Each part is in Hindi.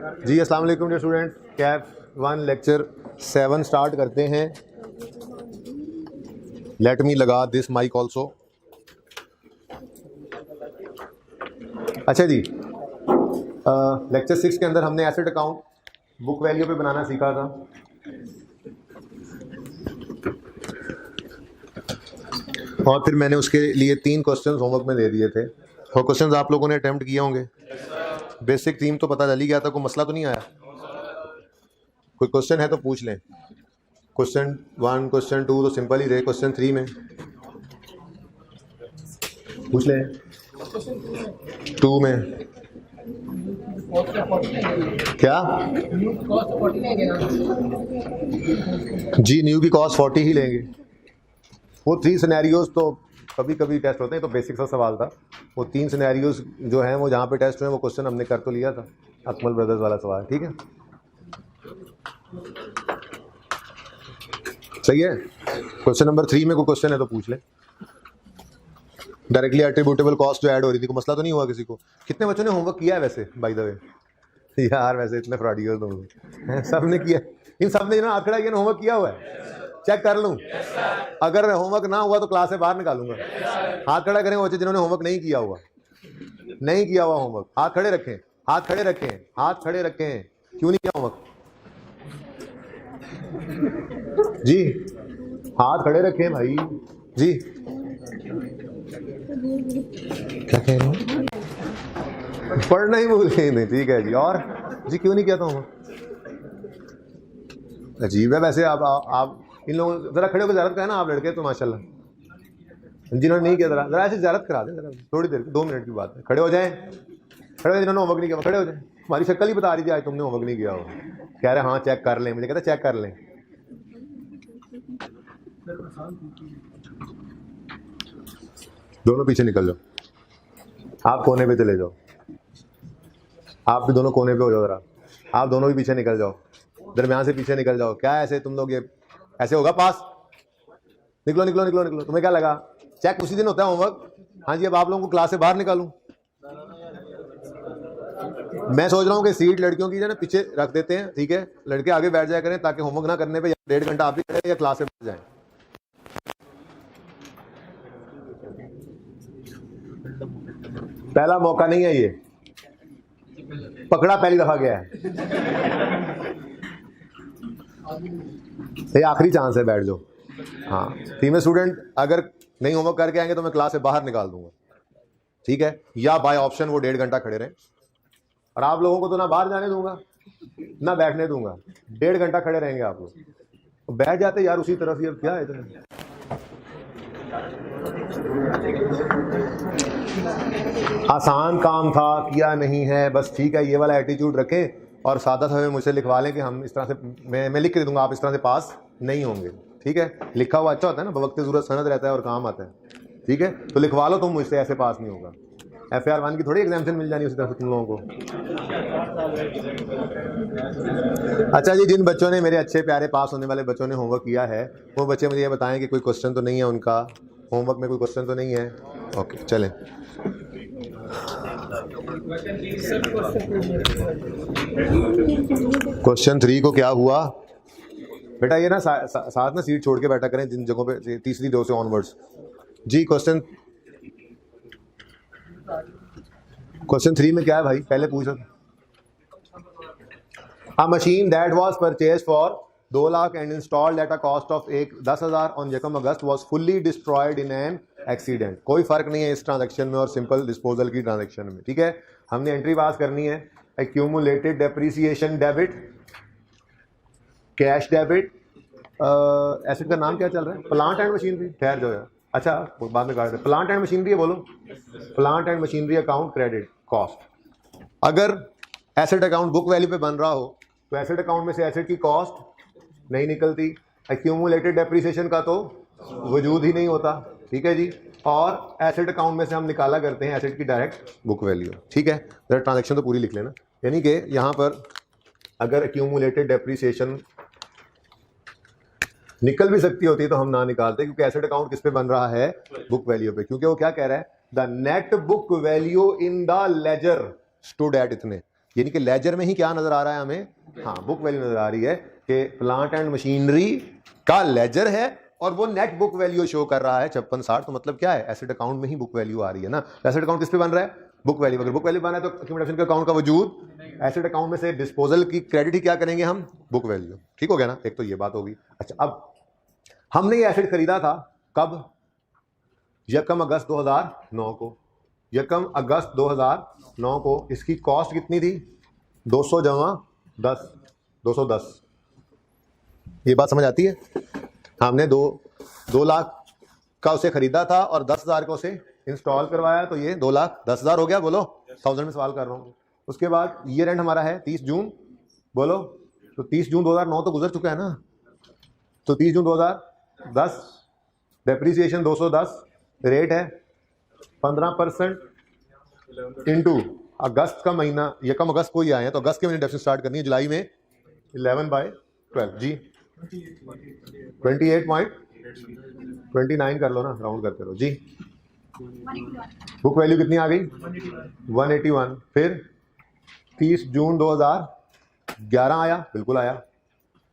जी अस्सलाम वालेकुम dear student, CAF 1 lecture 7 start करते हैं। लेट मी लगा दिस माइक ऑल्सो। अच्छा जी, लेक्चर 6 के अंदर हमने एसेट अकाउंट बुक वैल्यू पे बनाना सीखा था। और फिर मैंने उसके लिए 3 क्वेश्चंस होमवर्क में दे दिए थे और क्वेश्चंस आप लोगों ने अटेम्प्ट किए होंगे। बेसिक थीम तो पता चल ही गया था, कोई मसला तो नहीं आया। कोई क्वेश्चन है तो पूछ लें। क्वेश्चन 1 क्वेश्चन 2 तो सिंपल ही रहे, क्वेश्चन 3 में पूछ लें। 2 में क्या जी, न्यू की कॉस्ट 40 ही लेंगे। वो 3 सिनेरियोज तो कभी कभी टेस्ट होते हैं, तो बेसिक सा सवाल था। वो 3 सिनेरियोज जो हैं वो जहाँ पे टेस्ट हुए वो क्वेश्चन हमने कर तो लिया था, अकमल ब्रदर्स वाला सवाल। ठीक है, सही है। क्वेश्चन नंबर 3 में कोई क्वेश्चन है तो पूछ ले। डायरेक्टली एट्रीब्यूटेबल कॉस्ट जो ऐड हो रही थी, को मसला तो नहीं हुआ किसी को? कितने बच्चों ने होमवर्क किया है वैसे बाय द वे? यार वैसे इतने फ्रॉडियो तुम सब ने किया। इन सब ने हाथ खड़ा किया, होमवर्क किया हुआ है? चेक कर लूं? अगर होमवर्क ना हुआ तो क्लास से बाहर निकालूंगा। हाथ खड़ा करें बच्चे जिन्होंने होमवर्क नहीं किया हुआ। नहीं किया हुआ होमवर्क, हाथ खड़े रखें, हाथ खड़े रखें, हाथ खड़े रखें। क्यों नहीं किया होमवर्क जी? हाथ खड़े रखें भाई जी। क्या कह रहे हैं? पढ़ना ही भूल गए? नहीं, ठीक है जी। और जी क्यों नहीं किया था होमवर्क? अजीब है वैसे। आप इन लोगों जरा खड़े होकर ज़्यारत करें ना, आप लड़के तो माशाल्लाह। जिन्होंने नहीं किया जरा जरा ऐसे ज़्यारत करा दें, जरा थोड़ी देर 2 मिनट की बात है। खड़े हो जाएं, खड़े हो जाए जिन्होंने होमवर्क नहीं किया, खड़े हो जाए। तुम्हारी शक्ल ही बता रही थी आज तुमने होमवर्क नहीं किया हो। कह रहे हाँ चेक कर लें, मुझे कहते चेक कर लें। दोनों पीछे निकल जाओ, आप कोने पे चले जाओ। आप भी दोनों कोने पे हो जाओ, जरा आप दोनों भी पीछे निकल जाओ, दरमियान से पीछे निकल जाओ। क्या ऐसे तुम लोग, ये ऐसे होगा पास? निकलो निकलो निकलो निकलो। तुम्हें क्या लगा चेक उसी दिन होता है होमवर्क? हाँ जी, अब आप लोगों को क्लास से बाहर निकालूं? मैं सोच रहा हूँ कि सीट लड़कियों की ना पीछे रख देते हैं, ठीक है? लड़के आगे बैठ जाया करें ताकि होमवर्क ना करने पे 1.5 घंटा आप भी करें या क्लास से बैठ जाएं। पहला मौका नहीं है ये, पकड़ा पहली दफा गया है, ये आखिरी चांस है, बैठ जाओ। हाँ, फीमेल स्टूडेंट अगर नहीं होमवर्क करके आएंगे तो मैं क्लास से बाहर निकाल दूंगा, ठीक है? या बाय ऑप्शन वो 1.5 घंटा खड़े रहें। और आप लोगों को तो ना बाहर जाने दूंगा ना बैठने दूंगा, 1.5 घंटा खड़े रहेंगे आप लोग। तो बैठ जाते यार उसी तरफ ही, अब क्या है इतना? आसान काम था, किया नहीं है बस, ठीक है? ये वाला एटीट्यूड रखें और सादा हमें मुझसे लिखवा लें कि हम इस तरह से, मैं लिख के दूंगा, आप इस तरह से पास नहीं होंगे, ठीक है? लिखा हुआ अच्छा होता है ना, बवक्त ज़रूरत सनद रहता है और काम आता है, ठीक है? तो लिखवा लो तुम मुझसे, ऐसे पास नहीं होगा। FAR 1 की थोड़ी एग्जाम्पशन मिल जानी उसी तरह से तुम लोगों को। अच्छा जी, जिन बच्चों ने, मेरे अच्छे प्यारे पास होने वाले बच्चों ने होमवर्क किया है, वो बच्चे मुझे ये बताएं कि कोई क्वेश्चन तो नहीं है उनका होमवर्क में? कोई क्वेश्चन तो नहीं है? ओके चलें। क्वेश्चन 3 को क्या हुआ बेटा? ये ना साथ में सीट छोड़ के बैठा करें जिन जगहों पे, तीसरी रो से ऑनवर्ड्स जी। क्वेश्चन 3 में क्या है भाई? पहले पूछो। A machine that was purchased for 2 lakh and installed at a cost of 10,000 on यकम अगस्त was fully destroyed in an accident। कोई फर्क नहीं है इस ट्रांजैक्शन में और सिंपल डिस्पोजल की ट्रांजैक्शन में, ठीक है? हमने एंट्री पास करनी है। Accumulated depreciation debit, cash debit, asset का नाम क्या चल रहा है? Plant and machinery. ठहर जाओ यार, अच्छा बाद में काट। प्लांट एंड मशीनरी बोलो, plant and machinery account credit cost. अगर एसेट अकाउंट बुक वैल्यू पे बन रहा हो तो एसेट अकाउंट में से एसेट की कॉस्ट नहीं निकलती, एक्यूमुलेटेड डेप्रिसिएशन का तो वजूद ही नहीं होता, ठीक है जी? और एसेट अकाउंट में से हम निकाला करते हैं एसेट की डायरेक्ट बुक वैल्यू, ठीक है? जरा ट्रांजैक्शन तो पूरी लिख लेना। यानी कि यहाँ पर अगर एक्यूमुलेटेड डेप्रिसिएशन निकल भी सकती होती तो हम ना निकालते, क्योंकि एसेट अकाउंट किस पे बन रहा है? बुक वैल्यू पे। क्योंकि वो क्या कह रहा है? The net book value in the ledger stood at इतने। यानी कि लेजर में ही क्या नजर आ रहा है हमें, हाँ बुक वैल्यू नजर आ रही है कि प्लांट एंड मशीनरी का लेजर है और वो नेट बुक वैल्यू शो कर रहा है 5660। तो मतलब क्या है, एसेट अकाउंट में ही बुक वैल्यू आ रही है ना। एसेट अकाउंट किस पे बन रहा है, बुक वैल्यू। अगर बुक वैल्यू बना है तो एक्यूमुलेशन के अकाउंट का वजूद, एसेट अकाउंट में से डिस्पोजल की क्रेडिट ही क्या करेंगे हम, बुक वैल्यू। ठीक हो गया ना, एक तो ये बात होगी। अच्छा, अब हमने ये एसेट खरीदा था कब, 1 अगस्त 2009 को। 1 अगस्त 2009 को इसकी कॉस्ट कितनी थी, 200 जमा 10, 210। ये बात समझ आती है। हमने 2 लाख का उसे खरीदा था और 10,000 का उसे इंस्टॉल करवाया, तो ये 2,10,000 हो गया। बोलो, 1000 में सवाल कर रहा हूँ। उसके बाद ईयर एंड हमारा है 30 जून। बोलो, तो 30 जून 2009 तो गुजर चुका है ना। तो 30 जून 2010, डेप्रीसिएशन 210, रेट है 15% इंटू अगस्त का महीना, 1 अगस्त को ही आए हैं तो अगस्त के महीने डेप्रिसिएशन स्टार्ट करनी है, जुलाई में 11/12 जी 28.29 कर लो ना, राउंड करते रहो जी। बुक वैल्यू कितनी आ गई, 181। फिर 30 जून 2011 आया, बिल्कुल आया।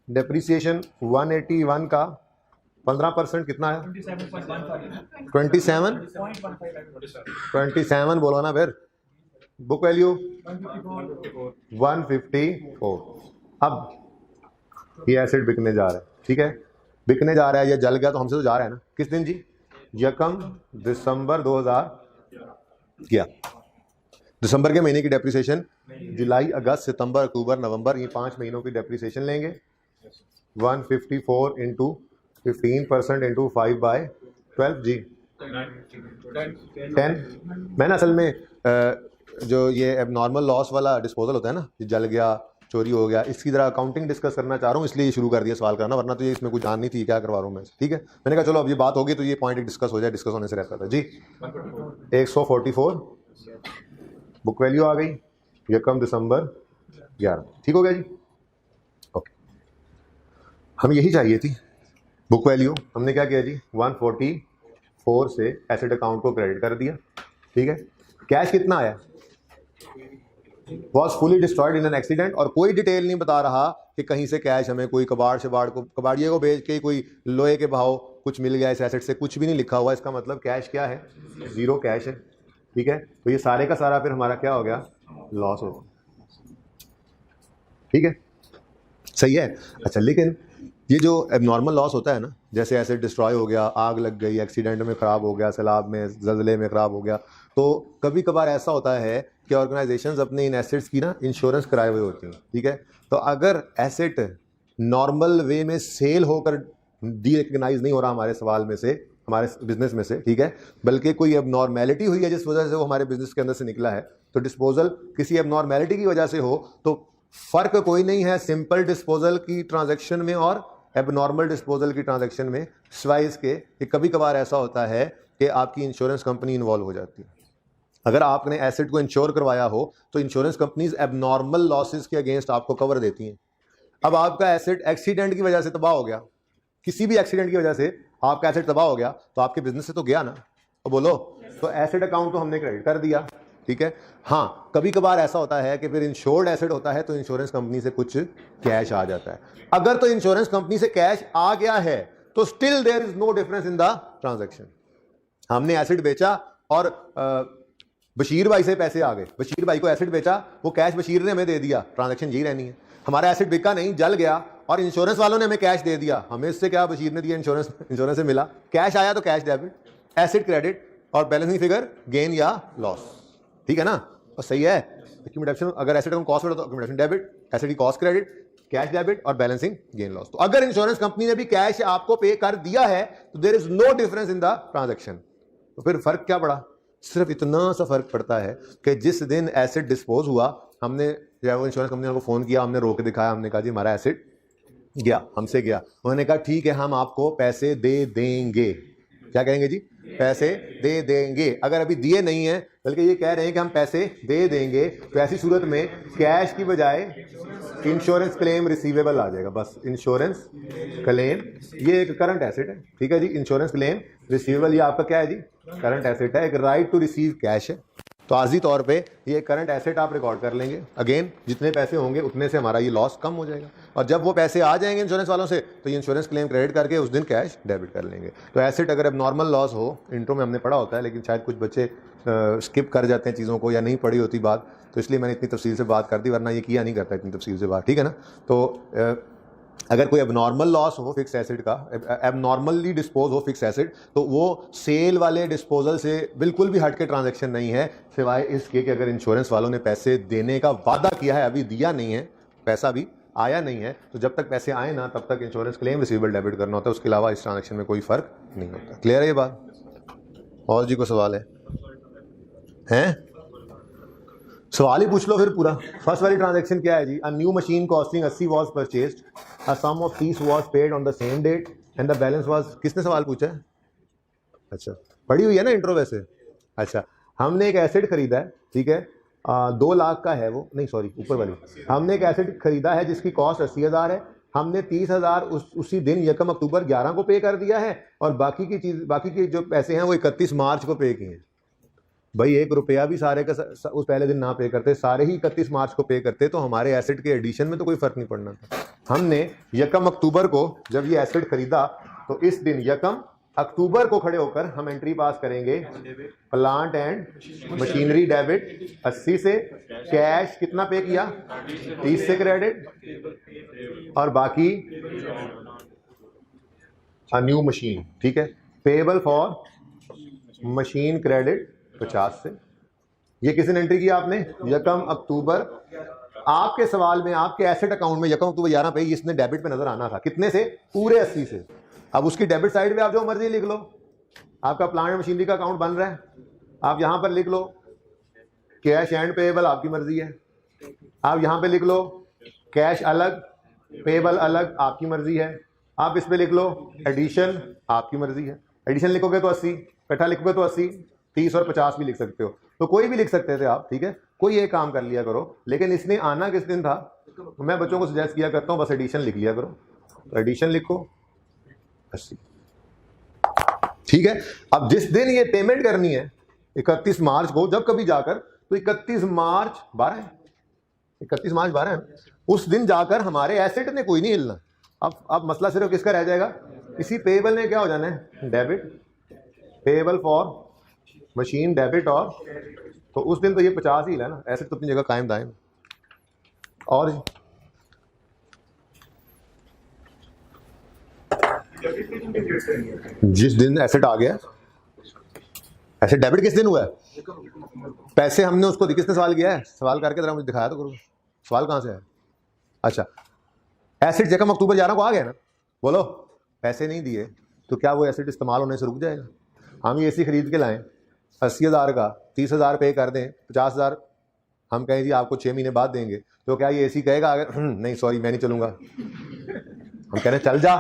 डेप्रीसिएशन 181 का 15% कितना है, 27 बोलो ना फिर। Book value 154। अब ये एसेट बिकने जा रहा है, ठीक है, बिकने जा रहा है। ये जल गया तो हमसे तो जा रहा है ना। किस दिन जी, 1 दिसंबर 2011। दिसंबर के महीने की डेप्रीसिएशन, जुलाई अगस्त सितंबर अक्टूबर नवंबर, ये 5 महीनों की डेप्रीसिएशन लेंगे। 154 इंटू 15% इंटू 5/12 जी 10। मैंने असल में जो ये एबनॉर्मल लॉस वाला डिस्पोजल होता है ना, जल गया, चोरी हो गया, इसकी तरह अकाउंटिंग डिस्कस करना चाह रहा हूँ, इसलिए शुरू कर दिया सवाल करना, वरना तो ये इसमें कुछ जान नहीं थी क्या करवा रहा हूँ मैं। ठीक है, मैंने कहा चलो अब ये बात होगी तो ये पॉइंट डिस्कस हो जाए, डिस्कस होने से रहता था जी। 144 बुक वैल्यू आ गई 1 दिसंबर 11। ठीक हो गया जी, ओके। हमें यही चाहिए थी बुक वैल्यू। हमने क्या किया जी, 144 से एसेट अकाउंट को क्रेडिट कर दिया। ठीक है, कैश कितना आया, was fully destroyed in an accident, और कोई डिटेल नहीं बता रहा कि कहीं से कैश हमें कोई कबाड़िए को बेच के कोई लोहे के भाव कुछ मिल गया इस एसेट से, कुछ भी नहीं लिखा हुआ। इसका मतलब कैश क्या है, 0 कैश है। ठीक है, तो ये सारे का सारा फिर हमारा क्या हो गया, लॉस हो गया। ठीक है, सही है। अच्छा, लेकिन ये जो एबनॉर्मल लॉस होता है ना, जैसे एसेट डिस्ट्रॉय हो गया, आग लग गई, एक्सीडेंट में ख़राब हो गया, सैलाब में, ज़लज़ले में ख़राब हो गया, तो कभी कभार ऐसा होता है कि ऑर्गेनाइजेशंस अपने इन एसेट्स की ना इंश्योरेंस कराए हुए होती हैं। ठीक है, तो अगर एसेट नॉर्मल वे में सेल होकर डी रिकग्नाइज नहीं हो रहा हमारे सवाल में से, हमारे बिजनेस में से, ठीक है, बल्कि कोई एबनॉर्मेलिटी हुई है जिस वजह से वो हमारे बिजनेस के अंदर से निकला है, तो डिस्पोजल किसी एबनॉर्मेलिटी की वजह से हो तो फ़र्क कोई नहीं है सिंपल डिस्पोजल की ट्रांजैक्शन में और एबनॉर्मल डिस्पोजल की ट्रांजैक्शन में, सिवाय इसके कि कभी कभार ऐसा होता है कि आपकी इंश्योरेंस कंपनी इन्वॉल्व हो जाती है। अगर आपने एसेट को इंश्योर करवाया हो तो इंश्योरेंस कंपनीज एबनॉर्मल लॉसेस के अगेंस्ट आपको कवर देती हैं। अब आपका एसेट एक्सीडेंट की वजह से तबाह हो गया, किसी भी एक्सीडेंट की वजह से आपका एसेट तबाह हो गया, तो आपके बिजनेस से तो गया ना। तो बोलो, तो एसेट अकाउंट को हमने क्रेडिट कर दिया। ठीक है, हाँ, कभी कभार ऐसा होता है कि फिर इंश्योर्ड एसेट होता है तो इंश्योरेंस कंपनी से कुछ कैश आ जाता है। अगर तो इंश्योरेंस कंपनी से कैश आ गया है तो still there is no difference in the transaction. हमने एसेट बेचा और बशीर भाई से पैसे आ गए, बशीर भाई को एसेट बेचा, वो कैश बशीर ने हमें दे दिया, ट्रांजैक्शन यही रहनी है। हमारा एसेट बिका नहीं, जल गया और इंश्योरेंस वालों ने हमें कैश दे दिया, हमें इससे क्या, बशीर ने दिया, इंश्योरेंस से मिला, कैश आया तो कैश डेबिट, एसेट क्रेडिट और बैलेंसिंग फिगर गेन या लॉस। ठीक है ना, और सही है। एक्यूमुलेशन, अगर एसेट का कॉस्ट हो तो एक्यूमुलेशन डेबिट, एसेट की कॉस्ट क्रेडिट, कैश डेबिट और बैलेंसिंग गेन लॉस। तो अगर इंश्योरेंस कंपनी ने भी कैश आपको पे कर दिया है तो there is no difference in the transaction. तो फिर फर्क क्या पड़ा, सिर्फ इतना सा फर्क पड़ता है कि जिस दिन एसेट डिस्पोज हुआ, हमने वो इंश्योरेंस कंपनी को फोन किया, हमने रोक के दिखाया, हमने कहा जी हमारा एसेट गया, हमसे गया। उन्होंने कहा ठीक है, हम आपको पैसे दे देंगे। क्या कहेंगे जी, पैसे दे देंगे। अगर अभी दिए नहीं है बल्कि ये कह रहे हैं कि हम पैसे दे देंगे, तो ऐसी सूरत में कैश की बजाय इंश्योरेंस क्लेम रिसीवेबल आ जाएगा। बस इंश्योरेंस क्लेम, ये एक करंट एसेट है। ठीक है जी, इंश्योरेंस क्लेम रिसीवेबल ये आपका क्या है जी, करंट एसेट है। एक राइट टू रिसीव कैश है। तो आर्जी तौर पे ये करंट एसेट आप रिकॉर्ड कर लेंगे। अगेन जितने पैसे होंगे उतने से हमारा ये लॉस कम हो जाएगा, और जब वो पैसे आ जाएंगे इंश्योरेंस वालों से तो ये इंश्योरेंस क्लेम क्रेडिट करके उस दिन कैश डेबिट कर लेंगे। तो एसेट अगर अब नॉर्मल लॉस हो, इंट्रो में हमने पढ़ा होता है लेकिन शायद कुछ बच्चे स्किप कर जाते हैं चीज़ों को या नहीं पढ़ी होती बात, तो इसलिए मैंने इतनी तफसील से बात कर दी, वरना ये किया नहीं करता इतनी तफसील से बात, ठीक है ना। तो अगर कोई एबनॉर्मल लॉस हो फिक्स एसेट का, एबनॉर्मली डिस्पोज हो फिक्स एसेट, तो वो सेल वाले डिस्पोजल से बिल्कुल भी हट के ट्रांजैक्शन नहीं है, सिवाय इसके कि अगर इंश्योरेंस वालों ने पैसे देने का वादा किया है, अभी दिया नहीं है, पैसा भी आया नहीं है, तो जब तक पैसे आए ना तब तक इंश्योरेंस क्लेम रिसीवेबल डेबिट करना होता है, उसके अलावा इस ट्रांजेक्शन में कोई फर्क नहीं होता। क्लियर है ये बात? और जी को सवाल है? सवाल ही पूछ लो फिर पूरा। फर्स्ट वाली ट्रांजैक्शन क्या है जी? A new machine costing 80 was purchased, a sum of 30 was paid on the same date and the balance was. किसने सवाल पूछा है? अच्छा, पढ़ी हुई है ना इंट्रो वैसे। अच्छा, हमने एक एसेट खरीदा है, ठीक है, 2 लाख का है वो, नहीं सॉरी ऊपर वाली, हमने एक एसेट खरीदा है जिसकी कॉस्ट 80,000 है, हमने 30,000 उसी दिन 1 अक्टूबर 11 को पे कर दिया है, और बाकी के जो पैसे हैं वो 31 मार्च को पे किए हैं। भाई 1 रुपया भी सारे का उस पहले दिन ना पे करते, सारे ही 31 मार्च को पे करते, तो हमारे एसेट के एडिशन में तो कोई फर्क नहीं पड़ना था। हमने 1 अक्टूबर को जब ये एसेट खरीदा तो इस दिन 1 अक्टूबर को खड़े होकर हम एंट्री पास करेंगे, प्लांट एंड मशीनरी डेबिट 80 से, कैश कितना पे किया 30 से क्रेडिट, और बाकी न्यू मशीन, ठीक है, पेबल फॉर मशीन क्रेडिट 50 से। ये किसने एंट्री किया आपने? 1 अक्टूबर। आपके सवाल में आपके एसेट अकाउंट में 1 अक्टूबर 11 पे इसने डेबिट पे नजर आना था, कितने से? पूरे 80 से। अब उसकी डेबिट साइड पे आप जो मर्जी लिख लो, आपका प्लांट मशीनरी का अकाउंट बन रहा है, आप यहां पर लिख लो कैश एंड पेबल, आपकी मर्जी है। आप यहां पे लिख लो कैश अलग पेबल अलग, आपकी मर्जी है। आप इस पे लिख लो एडिशन, आपकी मर्जी है। एडिशन लिखोगे तो 80, इकट्ठा लिखोगे तो 80, 30 और 50 भी लिख सकते हो, तो कोई भी लिख सकते थे आप, ठीक है, कोई एक काम कर लिया करो। लेकिन इसने आना किस दिन था? मैं बच्चों को सजेस्ट किया करता हूं बस एडिशन लिख लिया करो, तो एडिशन लिखो 80, ठीक है। अब जिस दिन ये पेमेंट करनी है 31 मार्च को, जब कभी जाकर, तो 31 मार्च 12 है, 31 मार्च 12 है, उस दिन जाकर हमारे एसेट ने कोई नहीं हिलना। अब मसला सिर्फ किसका रह जाएगा? इसी पेबल ने क्या हो जाना है? Debit, payable for machine debit, और तो उस दिन तो ये 50 ही है ना, एसेट तो अपनी जगह कायम दायम। और जिस दिन एसेट आ गया, एसेट डेबिट किस दिन हुआ है? पैसे हमने उसको, किसने सवाल किया है? सवाल करके जरा मुझे दिखाया तो करो, सवाल कहां से है? अच्छा, एसेट 1 अक्टूबर 11 को आ गया ना, बोलो। पैसे नहीं दिए तो क्या वो एसेट इस्तेमाल होने से रुक जाएगा? हम ये एसी खरीद के लाएं 80,000 का, 30,000 पे कर दें, 50,000 हम कहें जी आपको 6 महीने बाद देंगे, तो क्या ये एसी कहेगा अगर नहीं सॉरी मैं नहीं चलूंगा? हम कह रहे चल जा,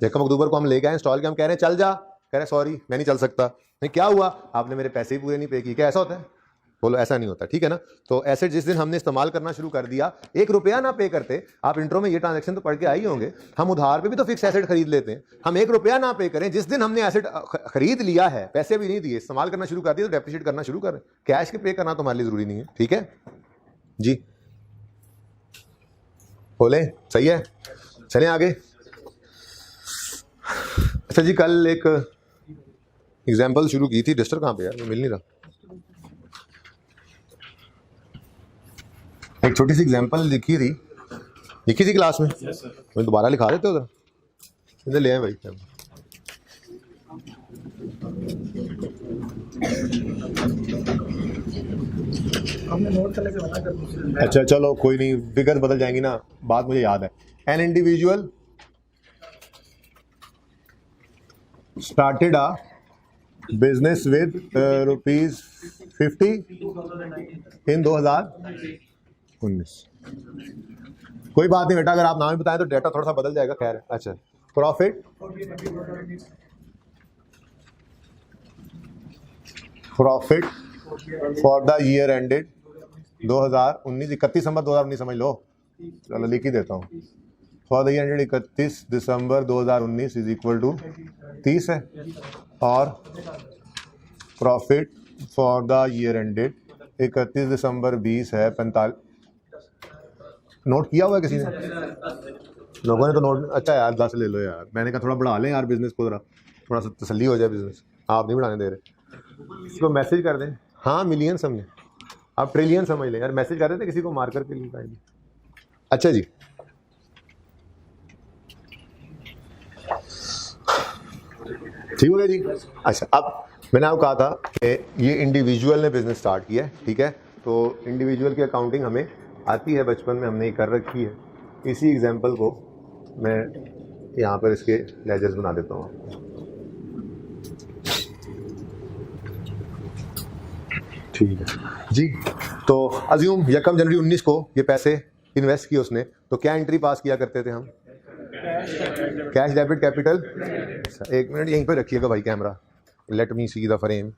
1 अक्टूबर को हम लेके आए इंस्टॉल के, हम कह रहे चल जा, कह रहे सॉरी मैं नहीं चल सकता। नहीं, क्या हुआ? आपने मेरे पैसे ही पूरे नहीं पे किए। क्या ऐसा होता है? बोलो ऐसा नहीं होता, ठीक है ना। तो एसेट जिस दिन हमने इस्तेमाल करना शुरू कर दिया, 1 रुपया ना पे करते, आप इंट्रो में ये ट्रांजैक्शन तो पढ़ के आई होंगे, हम उधार पे भी तो फिक्स एसेट खरीद लेते हैं। हम 1 रुपया ना पे करें, जिस दिन हमने एसेट खरीद लिया है, पैसे भी नहीं दिए, इस्तेमाल करना शुरू कर दिया, तो डेप्रिशिएट करना शुरू करें। कैश के पे करना तो हमारे लिए जरूरी नहीं है, ठीक है जी। बोले सही है, चलें आगे। अच्छा जी, कल एक एग्जाम्पल शुरू की थी, डस्टर कहाँ पे यार, मिल नहीं रहा। एक छोटी सी एग्जाम्पल लिखी थी क्लास में, मैं दोबारा लिखा देते उधर, इधर ले आए भाई। अच्छा चलो कोई नहीं, फिगर बदल जाएंगी ना, बात मुझे याद है। An individual started a business with ₹50 इन 2019। कोई बात नहीं बेटा, अगर आप नाम ही बताएं तो डेटा थोड़ा सा बदल जाएगा, खैर। अच्छा, profit for the year ended 2019, 31 December 2019 समझ लो, चलो लिख ही देता हूँ। For the year ended 31 December 2019 is equal to 30 है, और profit for the year ended 31 December 20 है 45। नोट किया हुआ है किसी ने? लोगों ने तो नोट। अच्छा यार 10 ले लो यार, मैंने कहा थोड़ा बढ़ा लें यार बिजनेस को, जरा थोड़ा सा तसल्ली हो जाए बिजनेस। आप नहीं बढ़ाने दे रहे, इसको मैसेज कर दें। हाँ मिलियन समझे, आप ट्रिलियन समझ लें यार, मैसेज कर रहे थे किसी को मार्कर के लिए। अच्छा जी, ठीक हो गया जी। अच्छा, अब मैंने आपको कहा था कि ये इंडिविजुअल ने बिजनेस स्टार्ट किया है, ठीक है। तो इंडिविजुअल की अकाउंटिंग हमें आती है, बचपन में हमने ये कर रखी है। इसी एग्जांपल को मैं यहाँ पर इसके लेजर्स बना देता हूँ। ठीक है जी। तो अज्यूम 1 जनवरी 19 को ये पैसे इन्वेस्ट किए उसने, तो क्या एंट्री पास किया करते थे हम? Cash debit capital. एक मिनट यहीं पर रखिएगा भाई camera, let me see the frame.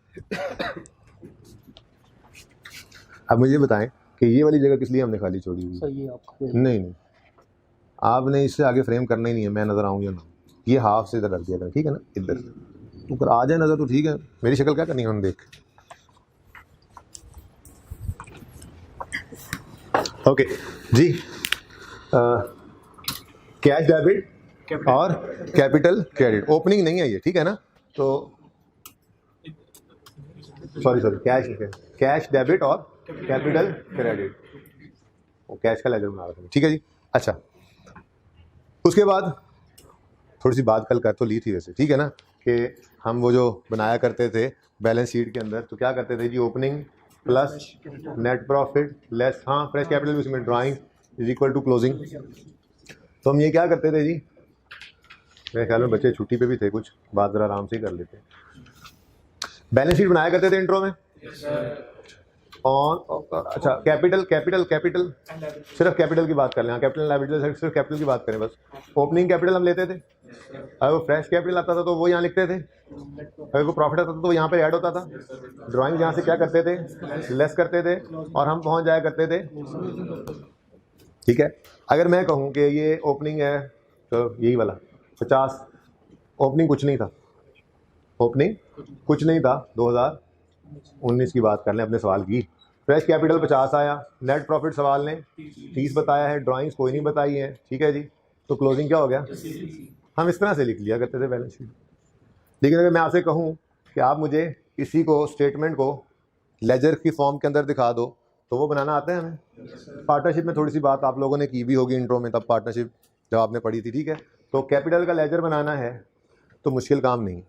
अब मुझे बताएं कि ये वाली जगह किस लिए हमने खाली छोड़ी हुई? नहीं नहीं, आपने इससे आगे फ्रेम करना ही नहीं है, मैं नजर आऊँ या ना। ये हाफ से इधर रख दिया, ठीक है ना, इधर ऊपर आ जाए नजर तो ठीक है। मेरी शक्ल क्या करनी है, हम देख। ओके जी, कैश डेबिट और कैपिटल क्रेडिट, ओपनिंग नहीं है ये, ठीक है ना। तो सॉरी कैश डेबिट और कैपिटल क्रेडिट, वो कैश का लेजर बना रहा था, ठीक है जी। अच्छा, उसके बाद थोड़ी सी बात कल कर तो ली थी वैसे, ठीक है ना, कि हम वो जो बनाया करते थे बैलेंस शीट के अंदर, तो क्या करते थे जी, opening plus net profit less, हाँ फ्रेश कैपिटल उसमें drawing is equal to closing. तो हम ये क्या करते थे जी, मेरे ख्याल में बच्चे छुट्टी पे भी थे कुछ, बात ज़रा आराम से ही कर लेते। बैलेंस शीट बनाया करते थे इंट्रो में ऑन। अच्छा, कैपिटल कैपिटल कैपिटल, सिर्फ कैपिटल की बात कर लें, कैपिटल लायबिलिटी सिर्फ कैपिटल की बात करें बस। ओपनिंग कैपिटल हम लेते थे, अगर वो फ्रेश कैपिटल आता था तो वो यहाँ लिखते थे, अगर वो प्रॉफिट आता था तो यहाँ पे ऐड होता था। ड्राइंग यहाँ से क्या करते थे, लेस करते थे, और हम पहुँच जाया करते थे, ठीक है। अगर मैं कहूँ कि ये ओपनिंग है, तो यही वाला 50, ओपनिंग कुछ नहीं था, ओपनिंग कुछ नहीं था, 2019 की बात कर लें अपने सवाल की। फ्रेश कैपिटल 50 आया, नेट प्रॉफिट सवाल ने 30 बताया है, ड्राइंग्स कोई नहीं बताई है, ठीक है जी। तो क्लोजिंग क्या हो गया, हम इस तरह से लिख लिया करते थे बैलेंस शीट। लेकिन अगर मैं आपसे कहूँ कि आप मुझे इसी को स्टेटमेंट को लेजर की फॉर्म के अंदर दिखा दो, तो वो बनाना आता है हमें। पार्टनरशिप में थोड़ी सी बात आप लोगों ने की भी होगी इंट्रो में, तब पार्टनरशिप जब आपने पढ़ी थी, ठीक है। तो कैपिटल का लेजर बनाना है तो मुश्किल काम नहीं,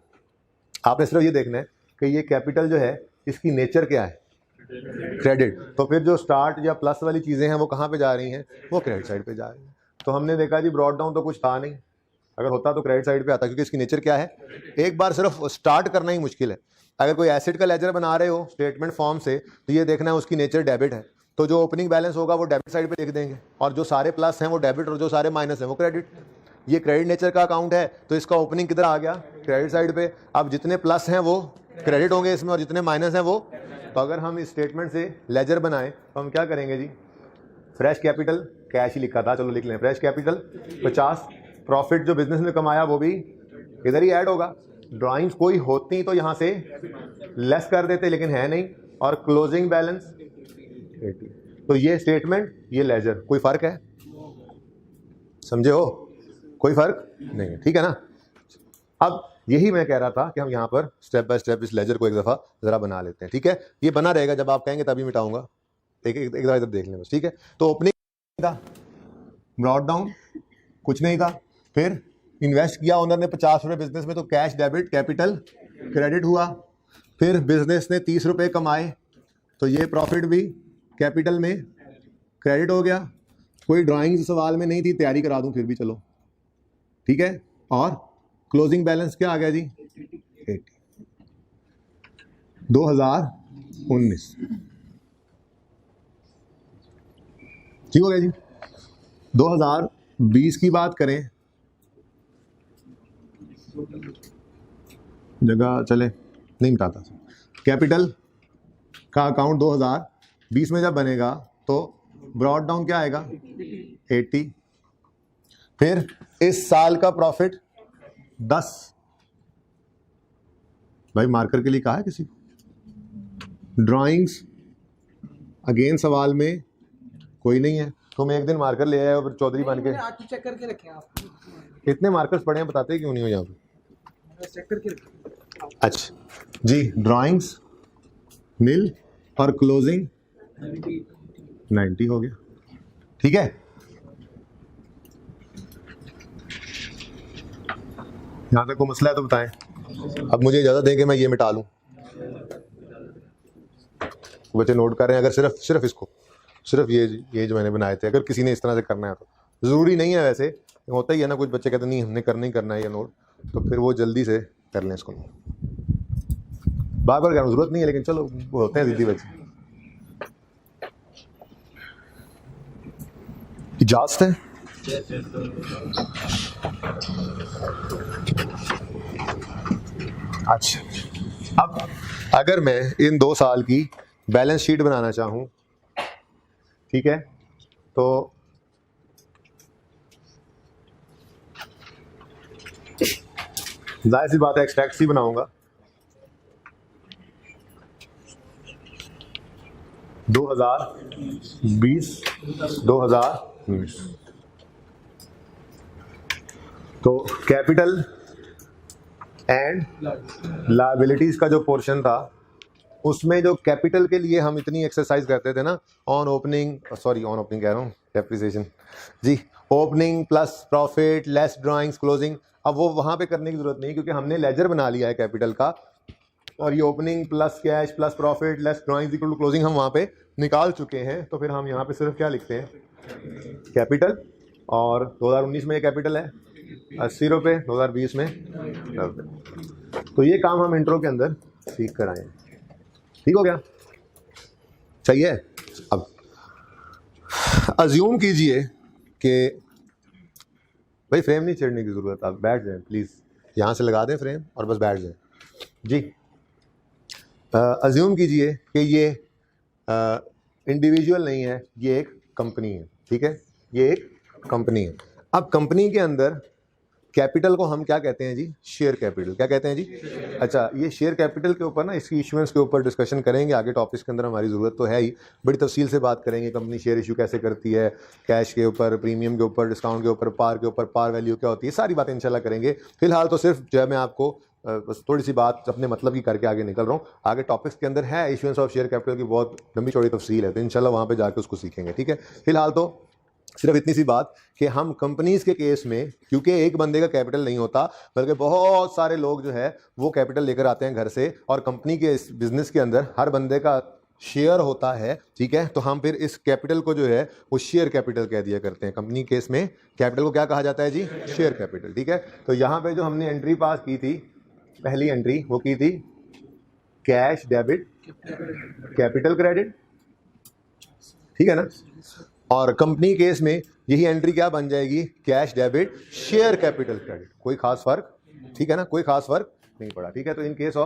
आपने सिर्फ ये देखना है कि ये कैपिटल जो है इसकी नेचर क्या है, क्रेडिट। तो फिर जो स्टार्ट या प्लस वाली चीज़ें हैं वो कहाँ पे जा रही हैं, वो क्रेडिट साइड पे जा रही हैं। तो हमने देखा जी ब्रॉड डाउन तो कुछ था नहीं, अगर होता तो क्रेडिट साइड पे आता, क्योंकि इसकी नेचर क्या है, एक बार सिर्फ स्टार्ट करना ही मुश्किल है। अगर कोई एसेट का लेजर बना रहे हो स्टेटमेंट फॉर्म से, तो ये देखना है उसकी नेचर डेबिट है, तो जो ओपनिंग बैलेंस होगा वो डेबिट साइड पे लिख देंगे, और जो सारे प्लस हैं वो डेबिट, और जो सारे माइनस हैं वो क्रेडिट। ये क्रेडिट नेचर का अकाउंट है, तो इसका ओपनिंग किधर आ गया, क्रेडिट साइड पे। अब जितने प्लस हैं वो क्रेडिट होंगे इसमें, और जितने माइनस हैं वो। तो अगर हम इस स्टेटमेंट से लेजर बनाएं तो हम क्या करेंगे जी, फ्रेश कैपिटल कैश ही लिखा था, चलो लिख लें, फ्रेश कैपिटल 50, प्रॉफिट जो बिजनेस ने कमाया वो भी इधर ही ऐड होगा। ड्राइंग्स कोई होती तो यहाँ से लेस कर देते, लेकिन है नहीं, और क्लोजिंग बैलेंस 80। तो ये स्टेटमेंट, ये लेजर, कोई फर्क है, समझे हो, कोई फर्क नहीं है, ठीक है ना। अब यही मैं कह रहा था कि हम यहाँ पर स्टेप बाय स्टेप इस लेजर को एक दफ़ा ज़रा बना लेते हैं, ठीक है। ये बना रहेगा, जब आप कहेंगे तभी मिटाऊंगा, एक दफ़ा इधर देख लें बस, ठीक है। तो ओपनिंग था, ब्रॉड डाउन कुछ नहीं था, फिर इन्वेस्ट किया ओनर ने 50 रुपये बिजनेस में, तो कैश डेबिट कैपिटल क्रेडिट हुआ। फिर बिजनेस ने 30 रुपये कमाए, तो ये प्रॉफिट भी कैपिटल में क्रेडिट हो गया। कोई ड्राइंग सवाल में नहीं थी, तैयारी करा दूं फिर भी चलो, ठीक है। और क्लोजिंग बैलेंस क्या आ गया जी, 80, 2019, ठीक हो गया जी। 2020 की बात करें, जगह चले नहीं मिटाता, कैपिटल का अकाउंट 2020 में जब बनेगा तो ब्रॉड डाउन क्या आएगा, 80। फिर इस साल का प्रॉफिट 10, भाई मार्कर के लिए कहा है किसी को, ड्राइंग्स अगेन सवाल में कोई नहीं है, तुम एक दिन मार्कर ले आए और फिर चौधरी बन के चेक करके रखे आप। कितने मार्कर्स पढ़े हैं बताते क्यों नहीं हो यहाँ पे? चेक करके रखे। अच्छा जी, ड्राइंग्स नील और क्लोजिंग 90 हो गया, ठीक है। यहाँ तक को मसला है तो बताएं। अब मुझे इजाजत दें कि मैं ये मिटा लूं। बच्चे नोट कर रहे हैं, अगर सिर्फ इसको सिर्फ ये जो मैंने बनाए थे, अगर किसी ने इस तरह से करना है तो ज़रूरी नहीं है। वैसे होता ही है ना, कुछ बच्चे कहते नहीं हमने करना ही करना है ये नोट, तो फिर वो जल्दी से कर लें इसको। बार बार करने जरूरत नहीं है, लेकिन चलो वो होते हैं दीदी बच्चे। इजाजत है? अच्छा, अब अगर मैं इन 2 साल की बैलेंस शीट बनाना चाहूं, ठीक है, तो जाहिर सी बात है एक्सट्रैक्ट सी बनाऊंगा। 2020 2019, तो कैपिटल एंड लायबिलिटीज का जो पोर्शन था, उसमें जो कैपिटल के लिए हम इतनी एक्सरसाइज करते थे ना, ऑन ओपनिंग कह रहा हूँ, डेप्रिसिएशन जी, opening plus profit less drawings closing, अब वो वहाँ पे करने की जरूरत नहीं, क्योंकि हमने लेजर बना लिया है कैपिटल का, और ये opening plus cash plus profit less drawings equal to closing हम वहाँ पे निकाल चुके हैं। तो फिर हम यहाँ पे सिर्फ क्या लिखते हैं, कैपिटल, और 2019 में ये कैपिटल है 80 रुपये, 2020 में 10 रुपये। तो ये काम हम इंट्रो के अंदर सीख कर आए हैं, ठीक हो गया, सही है। अब अज्यूम कीजिए कि भाई फ्रेम नहीं छेड़ने की ज़रूरत, आप बैठ जाएं प्लीज़, यहाँ से लगा दें फ्रेम और बस बैठ जाएं जी। अज्यूम कीजिए कि ये इंडिविजुअल नहीं है, ये एक कंपनी है, ठीक है, ये एक कंपनी है। अब कंपनी के अंदर कैपिटल को हम क्या कहते हैं जी, शेयर कैपिटल। क्या कहते हैं जी? अच्छा, ये शेयर कैपिटल के ऊपर ना, इसकी इशुएंस के ऊपर डिस्कशन करेंगे आगे टॉपिक्स के अंदर, हमारी ज़रूरत तो है ही, बड़ी तफसील से बात करेंगे। कंपनी शेयर इशू कैसे करती है, कैश के ऊपर, प्रीमियम के ऊपर, डिस्काउंट के ऊपर, पार के ऊपर, पार वैल्यू क्या होती है, सारी बातें इंशाल्लाह करेंगे। फिलहाल तो सिर्फ जो है मैं आपको बस थोड़ी सी बात अपने मतलब की करके आगे निकल रहा हूँ। आगे टॉपिक्स के अंदर है इशुएंस ऑफ शेयर कैपिटल की बहुत लंबी चौड़ी तफसील है, तो इंशाल्लाह वहाँ पे जाके उसको सीखेंगे, ठीक है। फिलहाल तो सिर्फ इतनी सी बात कि हम कंपनीज के केस में, क्योंकि एक बंदे का कैपिटल नहीं होता, बल्कि बहुत सारे लोग जो है वो कैपिटल लेकर आते हैं घर से, और कंपनी के इस बिजनेस के अंदर हर बंदे का शेयर होता है, ठीक है। तो हम फिर इस कैपिटल को जो है वो शेयर कैपिटल कह दिया करते हैं। कंपनी केस में कैपिटल को क्या कहा जाता है जी? शेयर कैपिटल, ठीक है। तो यहाँ पे जो हमने एंट्री पास की थी, पहली एंट्री वो की थी कैश डेबिट कैपिटल क्रेडिट, ठीक है ना। और कंपनी केस में यही एंट्री क्या बन जाएगी? Cash debit share capital credit. कोई खास फर्क, ठीक है ना, कोई खास फर्क नहीं पड़ा, ठीक है। तो इन केस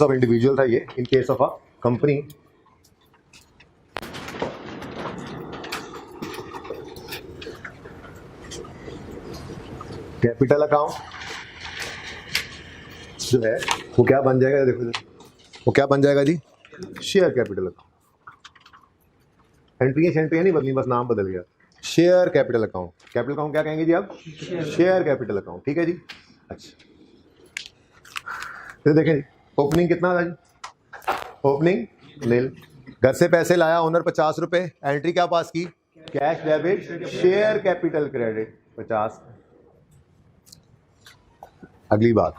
ऑफ इंडिविजुअल था ये, in case of a company capital account जो है वो क्या बन जाएगा, देखो वो क्या बन जाएगा जी? Share capital account. एंट्री नहीं बदली, बस नाम बदल गया, share capital account. Capital account क्या कहेंगे जी आप? शेयर कैपिटल अकाउंट, ठीक है जी। अच्छा, तो देखें ओपनिंग कितना था जी? ओपनिंग नील, घर से पैसे लाया ओनर 50 रुपए, एंट्री क्या पास की? Cash debit share capital credit 50। अगली बात,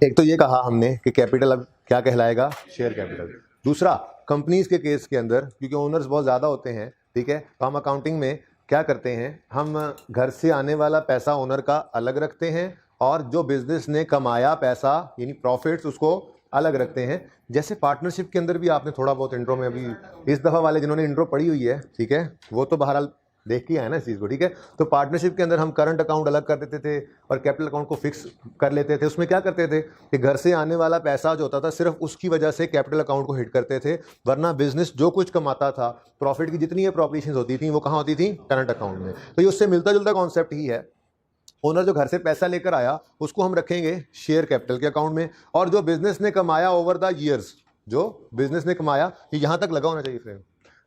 एक तो ये कहा हमने कि कैपिटल अब क्या कहलाएगा? Share capital. दूसरा, कंपनीज के केस के अंदर क्योंकि ओनर्स बहुत ज़्यादा होते हैं, ठीक है, तो हम अकाउंटिंग में क्या करते हैं, हम घर से आने वाला पैसा ओनर का अलग रखते हैं, और जो बिजनेस ने कमाया पैसा यानी प्रॉफिट्स उसको अलग रखते हैं। जैसे पार्टनरशिप के अंदर भी आपने थोड़ा बहुत इंट्रो में, अभी इस दफ़ा वाले जिन्होंने इंट्रो पढ़ी हुई है, ठीक है, वो तो बहरहाल देख के आया ना इस चीज़ को, ठीक है। तो पार्टनरशिप के अंदर हम करंट अकाउंट अलग कर देते थे और कैपिटल अकाउंट को फिक्स कर लेते थे। उसमें क्या करते थे कि घर से आने वाला पैसा जो होता था सिर्फ उसकी वजह से कैपिटल अकाउंट को हिट करते थे, वरना बिजनेस जो कुछ कमाता था, प्रॉफिट की जितनी एप्रोप्रिएशंस होती थी वो कहाँ होती थी, करंट अकाउंट में। तो ये उससे मिलता जुलता कॉन्सेप्ट ही है। ओनर जो घर से पैसा लेकर आया उसको हम रखेंगे शेयर कैपिटल के अकाउंट में, और जो बिजनेस ने कमाया ओवर द ईयर्स, जो बिजनेस ने कमाया, ये यहाँ तक लगा होना चाहिए फ्रेंड,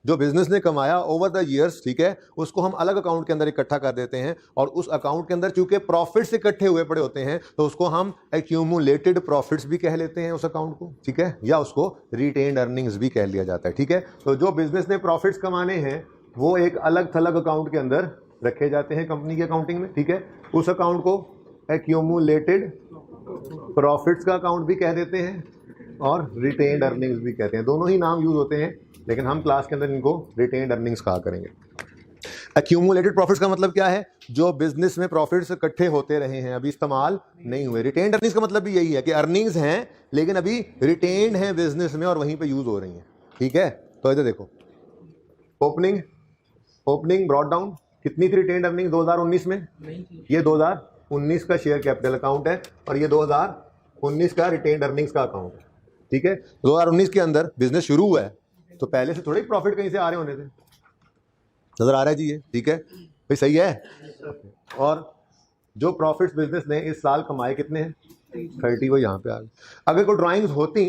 जो बिजनेस ने कमाया ओवर द ईयर्स, ठीक है, उसको हम अलग अकाउंट के अंदर इकट्ठा कर देते हैं। और उस अकाउंट के अंदर चूंकि प्रॉफिट्स इकट्ठे हुए पड़े होते हैं तो उसको हम एक्यूमुलेटेड प्रॉफिट्स भी कह लेते हैं उस अकाउंट को, ठीक है, या उसको रिटेन्ड अर्निंग्स भी कह लिया जाता है, ठीक है। तो जो बिजनेस ने प्रॉफिट्स कमाने हैं वो एक अलग थलग अकाउंट के अंदर रखे जाते हैं कंपनी की अकाउंटिंग में, ठीक है। उस अकाउंट को एक्यूमुलेटेड प्रॉफिट्स का अकाउंट भी कह देते हैं और रिटेन्ड अर्निंग्स भी कहते हैं। दोनों ही नाम यूज होते हैं, लेकिन हम क्लास के अंदर इनको रिटेन्ड अर्निंग्स कहा करेंगे। एक्यूमुलेटेड प्रॉफिट्स का मतलब क्या है, जो बिजनेस में प्रॉफिट्स इकट्ठे होते रहे हैं, अभी इस्तेमाल नहीं हुए। रिटेन्ड अर्निंग्स का मतलब भी यही है कि अर्निंग्स हैं लेकिन अभी रिटेन्ड हैं बिजनेस में और वहीं पे यूज हो रही हैं, ठीक है। तो इधर देखो, ओपनिंग ब्रॉट डाउन कितनी थी रिटेन्ड अर्निंग 2019 में, ये 2019 का शेयर कैपिटल अकाउंट है और ये 2019 का रिटेन्ड अर्निंग्स का अकाउंट है, ठीक है। 2019 के अंदर बिजनेस शुरू हुआ है तो पहले से थोड़े प्रॉफिट कहीं से आ रहे होने थे, नजर आ रहा है जी ये, ठीक है भाई, सही है। और जो प्रॉफिट्स बिजनेस ने इस साल कमाए कितने हैं, 30, वो यहाँ पे आ गए। अगर कोई ड्राइंग्स होती,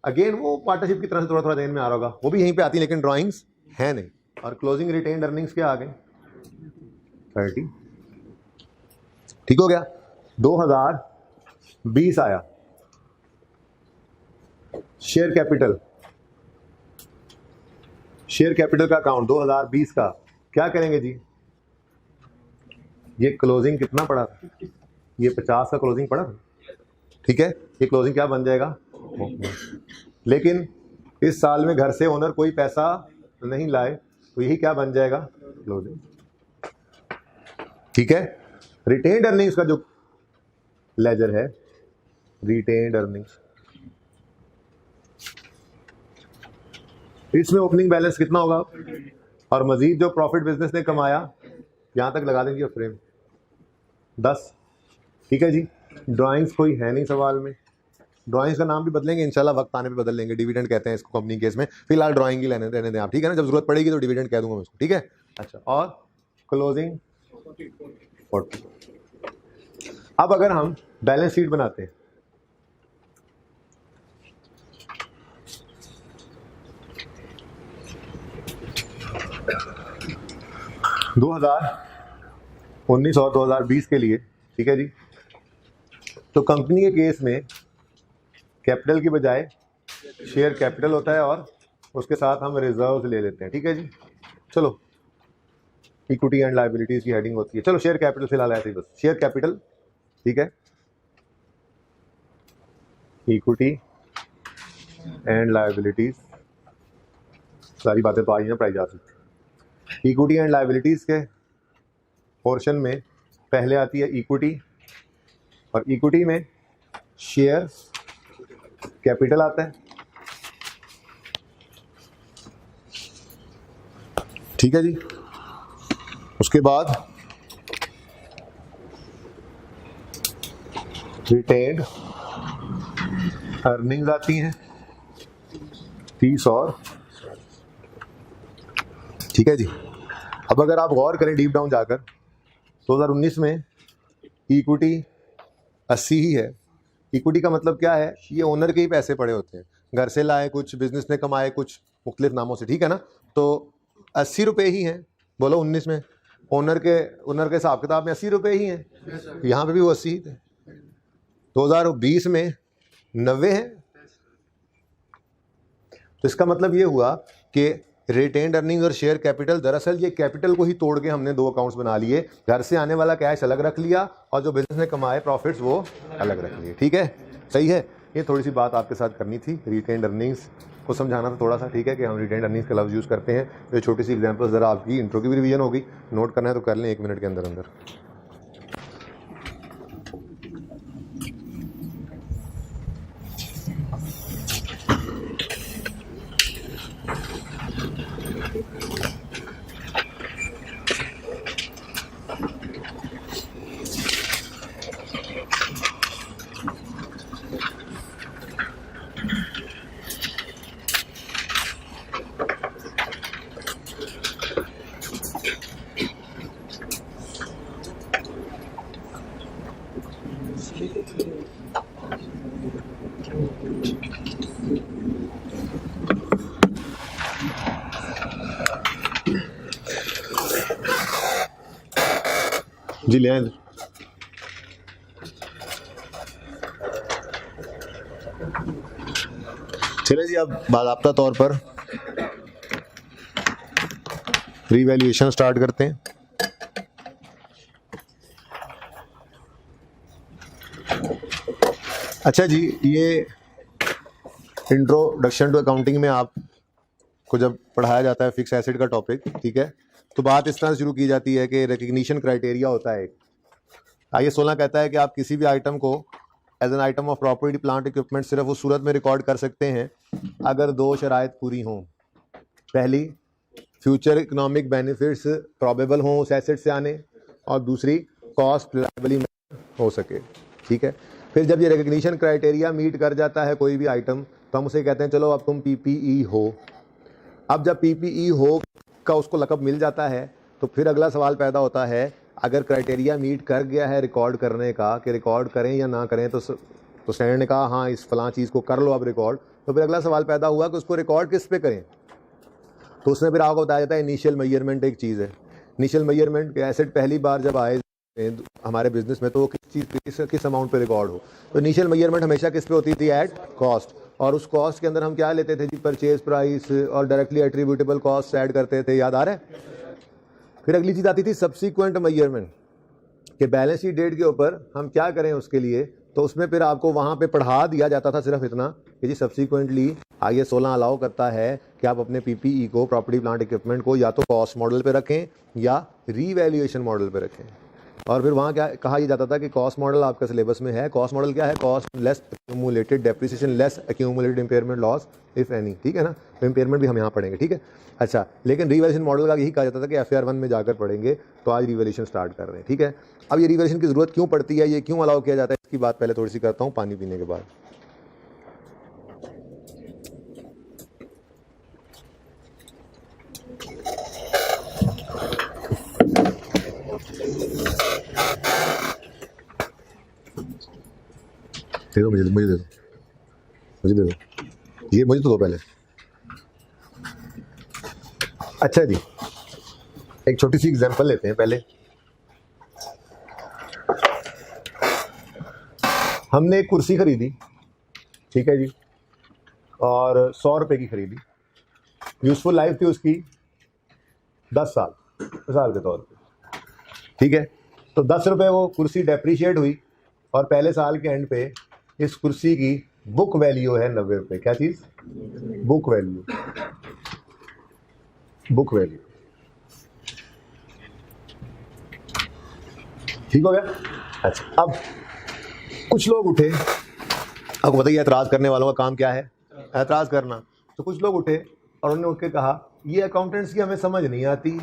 अगेन वो पार्टनरशिप की तरह से थोड़ा थोड़ा देन में आ रहा होगा, वो भी यहीं पे आती, लेकिन ड्राइंग्स है नहीं। और क्लोजिंग रिटेन्ड अर्निंग्स क्या आ गए, 30, ठीक हो गया। 2020 आया, शेयर कैपिटल का अकाउंट 2020 का क्या करेंगे जी, ये क्लोजिंग कितना पड़ा था, ये 50 का क्लोजिंग पड़ा था, ठीक है। ये क्लोजिंग क्या बन जाएगा, लेकिन इस साल में घर से ओनर कोई पैसा नहीं लाए तो यही क्या बन जाएगा, क्लोजिंग, ठीक है। रिटेन्ड अर्निंग्स का जो लेजर है, रिटेन्ड अर्निंग्स, इसमें ओपनिंग बैलेंस कितना होगा और मजीद जो प्रॉफिट बिजनेस ने कमाया, यहां तक लगा देंगे फ्रेम 10, ठीक है जी। ड्राइंग्स कोई है नहीं सवाल में, ड्राइंग्स का नाम भी बदलेंगे इंशाल्लाह, वक्त आने पे बदल लेंगे, डिविडेंड कहते हैं इसको कंपनी केस में, फिलहाल ड्राइंग ही रहने दें आप, ठीक है ना, जब जरूरत पड़ेगी तो डिविडेंड कह दूंगा मैं उसको, ठीक है। अच्छा, और क्लोजिंग 40। अब अगर हम बैलेंस शीट बनाते हैं, दो 2019 और 2020 के लिए, ठीक है जी। तो कंपनी के केस में कैपिटल की बजाय शेयर कैपिटल होता है और उसके साथ हम रिजर्व्स ले लेते हैं, ठीक है जी। चलो, इक्विटी एंड लायबिलिटीज की हेडिंग होती है, चलो शेयर कैपिटल फिलहाल ऐसे ही बस, शेयर कैपिटल, ठीक है, इक्विटी एंड लायबिलिटीज, सारी बातें तो आज ना पढ़ाई जा सकती। इक्विटी एंड लायबिलिटीज के पोर्शन में पहले आती है इक्विटी, और इक्विटी में शेयर कैपिटल आता है, ठीक है जी। उसके बाद रिटेन्ड अर्निंग्स आती हैं 30 और, ठीक है जी। अब अगर आप गौर करें डीप डाउन जाकर, 2019 में इक्विटी 80 ही है। इक्विटी का मतलब क्या है, ये ओनर के ही पैसे पड़े होते हैं, घर से लाए कुछ, बिजनेस ने कमाए कुछ मुख्तलिफ नामों से, ठीक है ना। तो 80 रुपये ही हैं, बोलो 19 में ओनर के हिसाब किताब में 80 रुपये ही हैं, यहाँ पे भी वो 80 ही थे। 2020 में 90 हैं। तो इसका मतलब ये हुआ कि रिटेन्ड अर्निंग्स और शेयर कैपिटल, दरअसल ये कैपिटल को ही तोड़ के हमने दो अकाउंट्स बना लिए, घर से आने वाला कैश अलग रख लिया और जो बिजनेस ने कमाए प्रॉफिट्स वो अलग रख लिए, ठीक है, सही है। ये थोड़ी सी बात आपके साथ करनी थी, रिटेन्ड अर्निंग्स को समझाना था थोड़ा सा, ठीक है, कि हम रिटेन्ड अर्निंग्स का लफ्ज़ यूज़ करते हैं। तो छोटी सी एग्जांपल ज़रा आपकी इंट्रो की भी रिवीजन होगी, नोट करना है तो कर लें 1 मिनट के अंदर अंदर। जी ले आए। चले जी, अब बाकायदा तौर पर रीवैल्यूएशन स्टार्ट करते हैं। अच्छा जी, ये इंट्रोडक्शन टू अकाउंटिंग में आपको जब पढ़ाया जाता है फिक्स एसेट का टॉपिक, ठीक है, तो बात इस तरह से शुरू की जाती है कि रिकग्निशन क्राइटेरिया होता है। आइए 16 कहता है कि आप किसी भी आइटम को as an item of property plant equipment सिर्फ उस सूरत में रिकॉर्ड कर सकते हैं अगर दो शराइत पूरी हों। पहली, फ्यूचर इकोनॉमिक बेनिफिट्स प्रॉबेबल हों उस एसेट से आने, और दूसरी, कॉस्ट रिलायबली हो सके, ठीक है। फिर जब ये रिकग्निशन क्राइटेरिया मीट कर जाता है कोई भी आइटम, तो हम उसे कहते हैं चलो अब तुम पीपीई हो। अब जब पीपीई हो का उसको लक़ब मिल जाता है, तो फिर अगला सवाल पैदा होता है, अगर क्राइटेरिया मीट कर गया है रिकॉर्ड करने का कि रिकॉर्ड करें या ना करें, तो स्टैंडर्ड ने कहा हाँ इस फलां चीज़ को कर लो अब रिकॉर्ड, तो फिर अगला सवाल पैदा हुआ कि उसको रिकॉर्ड किस पे करें। तो उसमें फिर आपको बताया जाता है इनिशियल मेजरमेंट एक चीज़ है। इनिशियल मेजरमेंट के एसेट पहली बार जब आए हमारे बिजनेस में, तो वो किस चीज़ किस अमाउंट पे रिकॉर्ड हो। तो इनिशियल मेजरमेंट हमेशा किस पे होती थी, एट कॉस्ट, और उस कॉस्ट के अंदर हम क्या लेते थे जी, परचेज प्राइस और डायरेक्टली एट्रीब्यूटेबल कॉस्ट ऐड करते थे, याद आ रहा है। फिर अगली चीज़ आती थी सब्सीक्वेंट मेजरमेंट, कि बैलेंस शीट डेट के ऊपर हम क्या करें उसके लिए। तो उसमें फिर आपको वहाँ पे पढ़ा दिया जाता था सिर्फ इतना कि जी सब्सीक्वेंटली IAS 16 अलाउ करता है कि आप अपने पीपीई को, प्रॉपर्टी प्लांट इक्विपमेंट को, या तो कॉस्ट मॉडल पे रखें या रीवैल्यूएशन मॉडल पे रखें। और फिर वहाँ क्या कहा यह जाता था कि कॉस्ट मॉडल आपका सिलेबस में है। कॉस्ट मॉडल क्या है, cost less accumulated depreciation less accumulated impairment loss if any, ठीक है ना। तो इम्पेयरमेंट भी हम यहाँ पढ़ेंगे, ठीक है। अच्छा, लेकिन रीवैल्यूएशन मॉडल का यही कहा जाता था कि FR 1 में जाकर पढ़ेंगे। तो आज रीवैल्यूएशन स्टार्ट कर रहे हैं, ठीक है। अब ये रीवैल्यूएशन की ज़रूरत क्यों पड़ती है, ये क्यों अलाउ किया जाता है, इसकी बात पहले थोड़ी सी करता हूँ पानी पीने के बाद। दे दो मुझे दे दो, मुझे दे दो, ये मुझे तो दो पहले। अच्छा जी, एक छोटी सी एग्जांपल लेते हैं पहले। हमने एक कुर्सी खरीदी, ठीक है जी, और 100 रुपये की खरीदी। यूजफुल लाइफ थी उसकी 10 साल, मिसाल के तौर पे, ठीक है। तो 10 रुपये वो कुर्सी डेप्रीशिएट हुई, और पहले साल के एंड पे इस कुर्सी की बुक वैल्यू है 90 रुपये। क्या चीज़, बुक वैल्यू, बुक वैल्यू, ठीक हो गया। अच्छा, अब कुछ लोग उठे, आपको बताइए एतराज़ करने वालों का काम क्या है, एतराज़ करना। तो कुछ लोग उठे और उन्होंने उठ के कहा ये अकाउंटेंट्स की हमें समझ नहीं आती,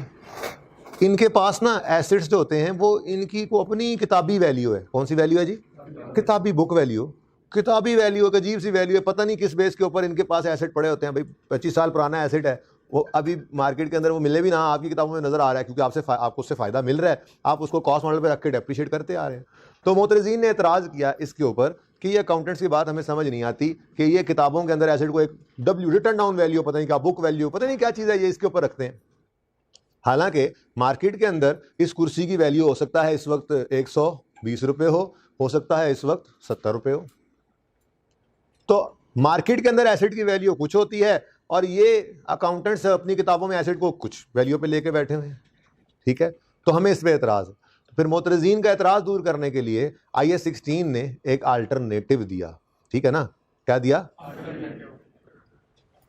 इनके पास ना एसेट्स जो होते हैं वो इनकी को अपनी किताबी वैल्यू है। कौन सी वैल्यू है जी, किताबी बुक वैल्यू। किताबी वैल्यू एक अजीब सी वैल्यू है, पता नहीं किस बेस के ऊपर इनके पास एसेट पड़े होते हैं। भाई 25 साल पुराना एसेट है, वो अभी मार्केट के अंदर वो मिले भी ना, आपकी किताबों में नजर आ रहा है, क्योंकि आपको उससे फ़ायदा मिल रहा है, आप उसको कॉस्ट मॉडल पे रख के डेप्रिशिएट करते आ रहे हैं। तो मोतरजीन ने एतराज़ किया इसके ऊपर कि ये अकाउंटेंट्स की बात हमें समझ नहीं आती कि ये किताबों के अंदर एसेट को एक W रिटर्न डाउन वैल्यू, पता नहीं क्या बुक वैल्यू, पता नहीं क्या चीज़ है, ये इसके ऊपर रखते हैं। हालांकि मार्केट के अंदर इस कुर्सी की वैल्यू हो सकता है इस वक्त 120 रुपये हो सकता है इस वक्त 70 रुपये हो। तो मार्केट के अंदर एसेट की वैल्यू कुछ होती है, और ये अकाउंटेंट्स अपनी किताबों में एसेट को कुछ वैल्यू पे लेके बैठे हुए हैं, ठीक है। तो हमें इस पर एतराज़ है। तो फिर मोतरजीन का एतराज़ दूर करने के लिए IAS 16 ने एक अल्टरनेटिव दिया, ठीक है ना। क्या दिया,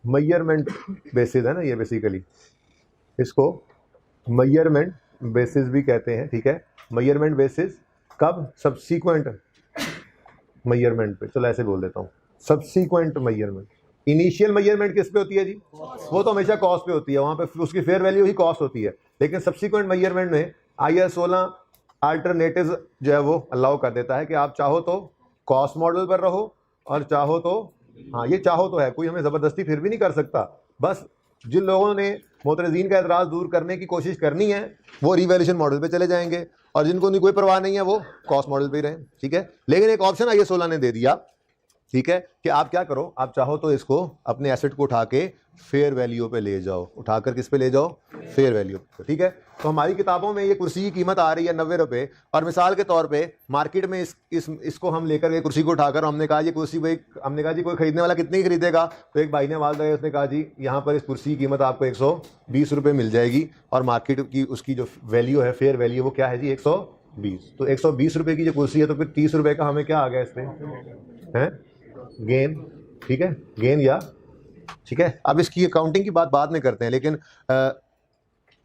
मेजरमेंट बेसिस है ना, ये बेसिकली इसको मेजरमेंट बेसिस भी कहते हैं, ठीक है। मेजरमेंट बेसिस कब, सब्सीक्वेंट मेजरमेंट पे, चलो ऐसे बोल देता हूँ, सब्सीक्वेंट मेजरमेंट। इनिशियल मेजरमेंट किस पे होती है जी, वो तो हमेशा कॉस्ट पे होती है, वहाँ पे उसकी फेयर वैल्यू ही कॉस्ट होती है। लेकिन सब्सीक्वेंट मेजरमेंट में IAS 16 अल्टरनेटिव जो है वो अलाउ कर देता है कि आप चाहो तो कॉस्ट मॉडल पर रहो, और चाहो तो, हाँ ये चाहो तो है, कोई हमें ज़बरदस्ती फिर भी नहीं कर सकता। बस जिन लोगों ने मोतरजीन का एतराज़ दूर करने की कोशिश करनी है वो रीवैल्यूएशन मॉडल पे चले जाएंगे, और जिनको कोई परवाह नहीं है वो कॉस्ट मॉडल पे ही रहें, ठीक है। लेकिन एक ऑप्शन IAS 16 ने दे दिया ठीक है, कि आप क्या करो, आप चाहो तो इसको अपने एसेट को उठा के फेयर वैल्यू पे ले जाओ, उठाकर किस पे ले जाओ, फेयर वैल्यू पे। ठीक है, तो हमारी किताबों में ये कुर्सी की कीमत आ रही है 90 रुपये, और मिसाल के तौर पे मार्केट में इसको हम लेकर गए, कुर्सी को उठाकर हमने कहा ये कुर्सी भाई, हमने कहा जी कोई खरीदने वाला कितनी खरीदेगा, तो एक भाई ने आवाज़ लगाई, उसने कहा जी यहाँ पर इस कुर्सी की कीमत आपको 120 रुपये मिल जाएगी, और मार्केट की उसकी जो वैल्यू है, फेयर वैल्यू, वो क्या है जी 120। तो 120 रुपये की जो कुर्सी है, तो फिर 30 रुपये का हमें क्या आ गया इसमें, है गेन। ठीक है, गेन या, ठीक है। अब इसकी अकाउंटिंग की बात बाद में करते हैं, लेकिन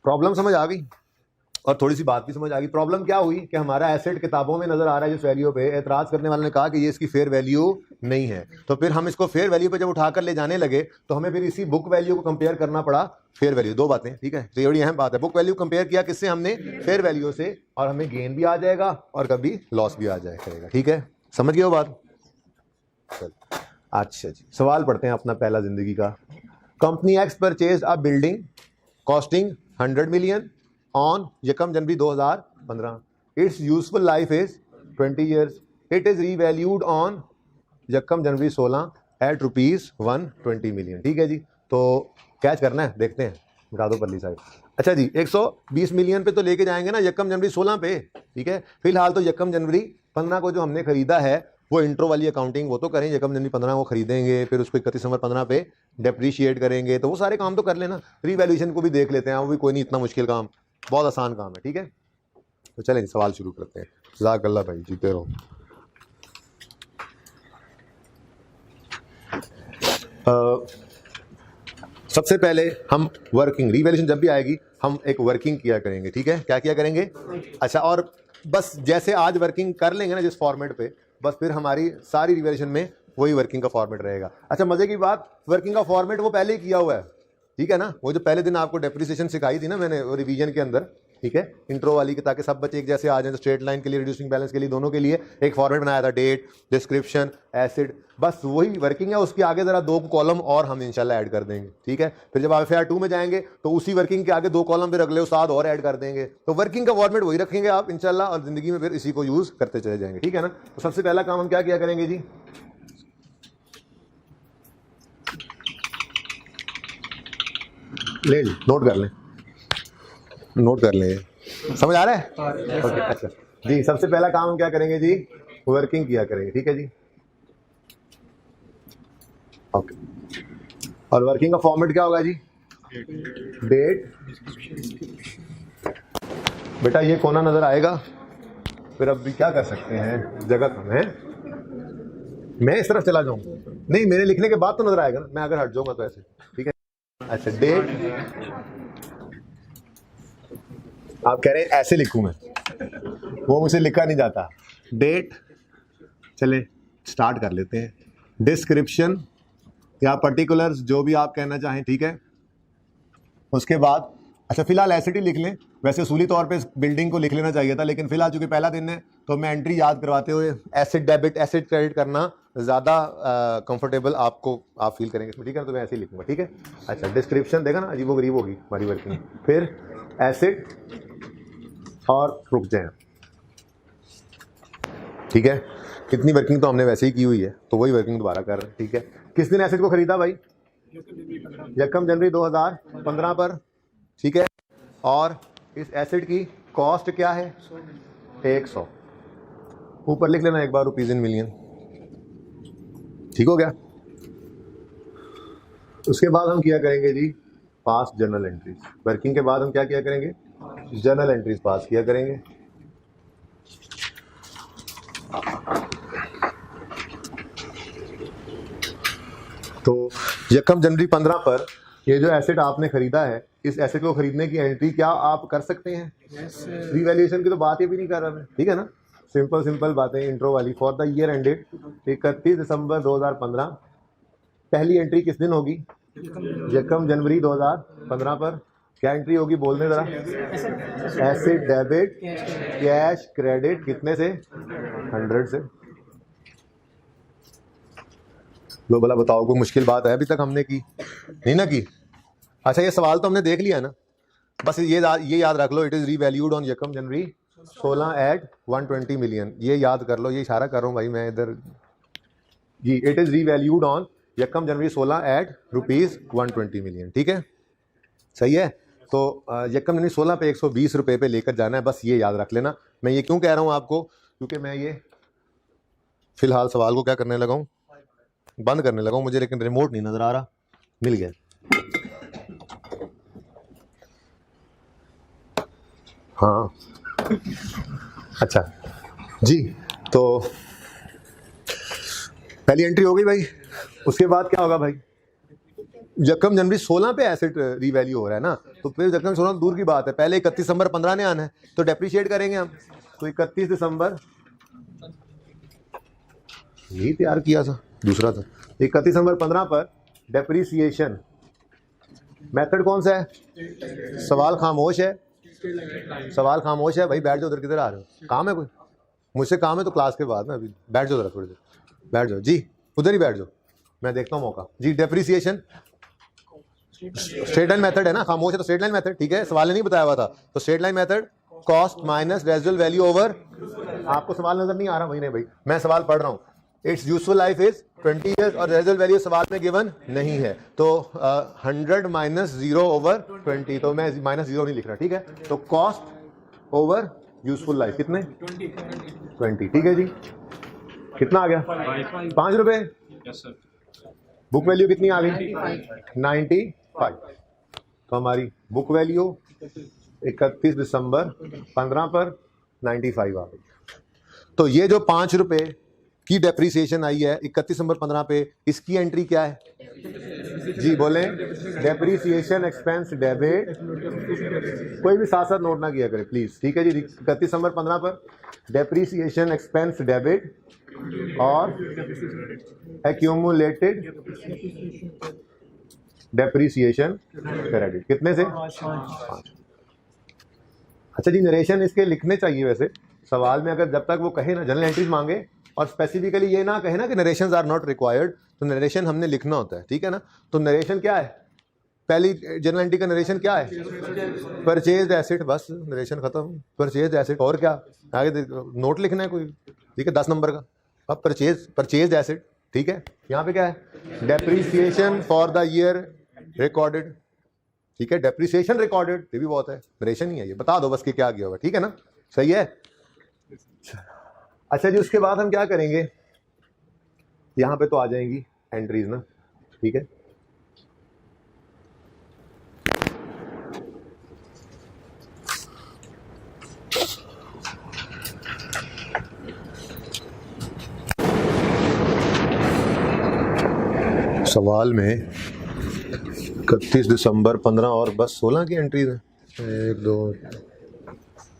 प्रॉब्लम समझ आ गई और थोड़ी सी बात भी समझ आ गई। प्रॉब्लम क्या हुई कि हमारा एसेट किताबों में नजर आ रहा है जिस वैल्यू पे, एतराज़ करने वाले ने कहा कि ये इसकी फेयर वैल्यू नहीं है, तो फिर हम इसको फेयर वैल्यू पे जब उठाकर ले जाने लगे तो हमें फिर इसी बुक वैल्यू को कंपेयर करना पड़ा फेयर वैल्यू। दो बातें, ठीक है, तो ये बड़ी अहम बात है। बुक वैल्यू कंपेयर किया किससे, हमने फेयर वैल्यू से, और हमें गेन भी आ जाएगा और कभी लॉस भी आ जाए करेगा। ठीक है, समझ गए वो बात। चल अच्छा जी, सवाल पढ़ते हैं अपना पहला जिंदगी का। Company x purchase a building costing 100 million on यकम जनवरी 2015। It's useful life is 20 years। It is revalued on यकम जनवरी 16 एट ₹120 मिलियन। ठीक है जी, तो कैच करना है, देखते हैं, मिटा दो परली साइड। अच्छा जी, 120 मिलियन पे तो लेके जाएंगे ना यकम जनवरी 16 पे। ठीक है, फिलहाल तो यकम जनवरी 15 को जो हमने खरीदा है वो इंट्रो वाली अकाउंटिंग वो तो करें, यकम जनवरी 15 को खरीदेंगे, फिर उसको 31 दिसंबर 15 पे डेप्रीशिएट करेंगे, तो वो सारे काम तो कर लेना। रीवैल्यूएशन को भी देख लेते हैं, वो भी कोई नहीं इतना मुश्किल काम, बहुत आसान काम है। ठीक है, तो चलें सवाल शुरू करते हैं। जज़ाकल्लाह भाई, जीते रहो। सबसे पहले हम वर्किंग, रीवैल्यूएशन जब भी आएगी हम एक वर्किंग किया करेंगे। ठीक है, क्या किया करेंगे, अच्छा, और बस जैसे आज वर्किंग कर लेंगे ना जिस फॉर्मेट पे, बस फिर हमारी सारी रिवैल्यूएशन में वही वर्किंग का फॉर्मेट रहेगा। अच्छा, मजे की बात, वर्किंग का फॉर्मेट वो पहले ही किया हुआ है। ठीक है ना, वो जो पहले दिन आपको डेप्रिसिएशन सिखाई थी ना मैंने, वो रिवीजन के अंदर, ठीक है, इंट्रो वाली की, ताकि सब बच्चे एक जैसे आ जाएं। तो स्ट्रेट लाइन के लिए, रिड्यूसिंग बैलेंस के लिए, दोनों के लिए एक फॉर्मेट बनाया था, डेट, डिस्क्रिप्शन, एसिड, बस वही वर्किंग है। उसके आगे जरा 2 कॉलम और हम इंशाल्लाह ऐड कर देंगे। ठीक है, फिर जब आप FAR 2 में जाएंगे तो उसी वर्किंग के आगे 2 कॉलम फिर अगले उस्ताद और ऐड कर देंगे। तो वर्किंग का फॉर्मेट वही रखेंगे आप इंशाल्लाह, और जिंदगी में फिर इसी को यूज करते चले जाएंगे। ठीक है ना, तो सबसे पहला काम हम क्या किया करेंगे जी, ले नोट कर लें, नोट कर लें, समझ आ रहा है। ओके, अच्छा जी, सबसे पहला काम हम क्या करेंगे जी, वर्किंग किया करेंगे। ठीक है जी, ओके, और वर्किंग का फॉर्मेट क्या होगा जी, डेट, बेटा ये कोना नजर आएगा, फिर अब भी क्या कर सकते हैं, जगह कम है, मैं इस तरफ चला जाऊं, नहीं मेरे लिखने के बाद तो नजर आएगा ना, मैं अगर हट जाऊंगा तो ऐसे। ठीक है, अच्छा, डेट, आप कह रहे हैं ऐसे लिखूं मैं, वो मुझसे लिखा नहीं जाता। डेट, चले स्टार्ट कर लेते हैं। डिस्क्रिप्शन या पर्टिकुलर्स, जो भी आप कहना चाहें। ठीक है, उसके बाद अच्छा फिलहाल एसिड ही लिख लें, वैसे उसूली तौर पे इस बिल्डिंग को लिख लेना चाहिए था, लेकिन फिलहाल चूंकि पहला दिन है तो मैं एंट्री याद करवाते हुए एसिड डेबिट, एसिड क्रेडिट करना ज़्यादा कंफर्टेबल आपको आप फील करेंगे इसमें। ठीक है, तो मैं ऐसे ही लिखूंगा। ठीक है, अच्छा, डिस्क्रिप्शन देखा ना, अजीबो गरीब होगी हमारी वर्किंग, फिर एसिड, और रुक जाए। ठीक है, इतनी वर्किंग तो हमने वैसे ही की हुई है, तो वही वर्किंग दोबारा कर रहे हैं। ठीक है, किस दिन एसिड को खरीदा भाई, यकम जनवरी 2015 पर। ठीक है, और इस एसिड की कॉस्ट क्या है, 100, ऊपर लिख लेना एक बार, रुपीज इन मिलियन। ठीक हो गया, उसके बाद हम किया करेंगे जी पास जर्नल एंट्रीज। वर्किंग के बाद हम क्या किया करेंगे, जर्नल एंट्रीज पास किया करेंगे। तो यकम जनवरी 15 पर ये जो एसेट आपने खरीदा है, इस एसेट को खरीदने की एंट्री क्या आप कर सकते हैं, रीवैल्यूएशन की तो बात ही भी नहीं कर रहा मैं। ठीक है ना, सिंपल सिंपल बातें, इंट्रो वाली। फॉर द ईयर एंडेड 31 दिसंबर 2015, पहली एंट्री किस दिन होगी, यकम जनवरी 2015 पर। क्या एंट्री होगी, बोलने जरा, एसेट डेबिट कैश क्रेडिट, कितने से, 100 से। लो भला बताओ, कोई मुश्किल बात है अभी तक हमने की नहीं ना की। अच्छा, ये सवाल तो हमने देख लिया ना, बस ये याद रख लो, इट इज रीवैल्यूड ऑन यकम जनवरी 16 एट 120 मिलियन, ये याद कर लो। ये इशारा कर रहा हूँ भाई मैं इधर, जी इट इज़ रीवैल्यूड ऑन यकम जनवरी 16 एट ₹120 मिलियन। ठीक है, सही है। तो यकम जनवरी 16 पे 120 रुपये पे लेकर जाना है, बस ये याद रख लेना। मैं ये क्यों कह रहा हूँ आपको, क्योंकि मैं ये फिलहाल सवाल को क्या करने लगा हूँ, बंद करने लगा हूँ मुझे, लेकिन रिमोट नहीं नज़र आ रहा, मिल गया। हाँ अच्छा जी, तो पहली एंट्री हो गई भाई। उसके बाद क्या होगा भाई, यकम जनवरी 16 पे एसेट रीवैल्यू हो रहा है ना, तो फिर यकम 16 दूर की बात है, पहले 31 दिसंबर 15 ने आना है, तो डेप्रिशिएट करेंगे हम। तो 31 दिसंबर यही तैयार किया था, दूसरा था। 31 दिसंबर 15 पर डेप्रिसिएशन मेथड कौन सा है, सवाल खामोश है, सवाल खामोश है भाई, बैठ जाओ उधर, किधर आ रहे हो, काम है कोई, मुझसे काम है तो क्लास के बाद ना, अभी बैठ जाओ जरा, थोड़ी देर बैठ जाओ जी, उधर ही बैठ जाओ, मैं देखता हूँ मौका जी। डेप्रिसिएशन स्ट्रेट लाइन मेथड है ना, खामोश है तो स्ट्रेट लाइन मेथड, ठीक है, सवाल ने नहीं बताया हुआ था, तो straight line method cost minus residual value over, आपको सवाल नजर नहीं आ रहा वही नहीं भाई, मैं सवाल पढ़ रहा हूँ। It's useful life is 20 years और रेजिडुअल वैल्यू सवाल में गिवन नहीं है, तो 100 माइनस 0 ओवर 20, तो मैं माइनस 0 नहीं लिख रहा, ठीक है। तो कॉस्ट ओवर यूजफुल लाइफ कितने 20, ठीक है जी। कितना आ गया 5 रुपए, बुक वैल्यू कितनी आ गई 95, तो हमारी बुक वैल्यू 31 दिसंबर 15 पर 95 आ गई। तो ये जो 5 रुपए की डेप्रिसिएशन आई है 31 दिसंबर 15 पे, इसकी एंट्री क्या है जी, बोलें, डेप्रिसिएशन एक्सपेंस डेबिट, कोई भी साथ साथ नोट ना किया करे प्लीज, ठीक है जी। 31 दिसंबर 15 पर डेप्रिसिएशन एक्सपेंस डेबिट और एक्यूमुलेटेड डेप्रिसिएशन क्रेडिट, कितने से 5। अच्छा जी, नरेशन इसके लिखने चाहिए वैसे सवाल में, अगर जब तक वो कहे ना जनरल एंट्रीज मांगे और स्पेसिफिकली ये ना कहे ना कि नरेशंस आर नॉट रिक्वायर्ड, तो नरेशन हमने लिखना होता है, ठीक है ना। तो नरेशन क्या है, पहली जनरल एंट्री का नरेशन क्या है, परचेज एसेट, बस नरेशन खत्म, परचेज एसेट, और क्या आगे नोट लिखना है कोई, ठीक है, 10 नंबर का। अब परचेज एसेट, ठीक है। यहाँ पे क्या है, depreciation for the year recorded, ठीक है, डेप्रिसिएशन रिकॉर्डेड, ये भी बहुत है, नरेशन ही है ये, बता दो बस कि क्या किया होगा, ठीक है ना, सही है। अच्छा जी, उसके बाद हम क्या करेंगे, यहाँ पे तो आ जाएंगी एंट्रीज ना, ठीक है। सवाल में 31 दिसंबर 15 और बस 16 की एंट्रीज है, 1 2,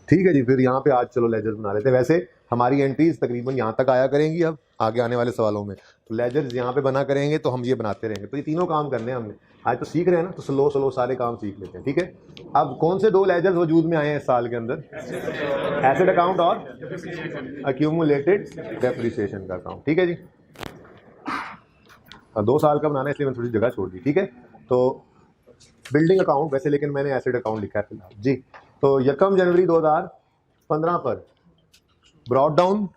ठीक है जी। फिर यहाँ पे आज चलो लेजर्स बना लेते हैं। वैसे हमारी एंट्रीज तकरीबन यहाँ तक आया करेंगी अब आगे आने वाले सवालों में, तो लेजर्स यहाँ पे बना करेंगे तो हम ये बनाते रहेंगे। तो ये तीनों काम करने हैं हमने, आज तो सीख रहे हैं ना, तो स्लो सारे काम सीख लेते हैं, ठीक है। अब कौन से 2 लेजर्स वजूद में आए हैं इस साल के अंदर, एसेट अकाउंट और एक्यूमुलेटेड डेप्रिसिएशन का अकाउंट, ठीक है जी। 2 साल का बनाना है इसलिए मैंने थोड़ी जगह छोड़ दी, ठीक है। तो बिल्डिंग अकाउंट वैसे, लेकिन मैंने एसेट अकाउंट लिखा है फिलहाल जी। तो यकम जनवरी 2015 पर ब्रॉड डाउन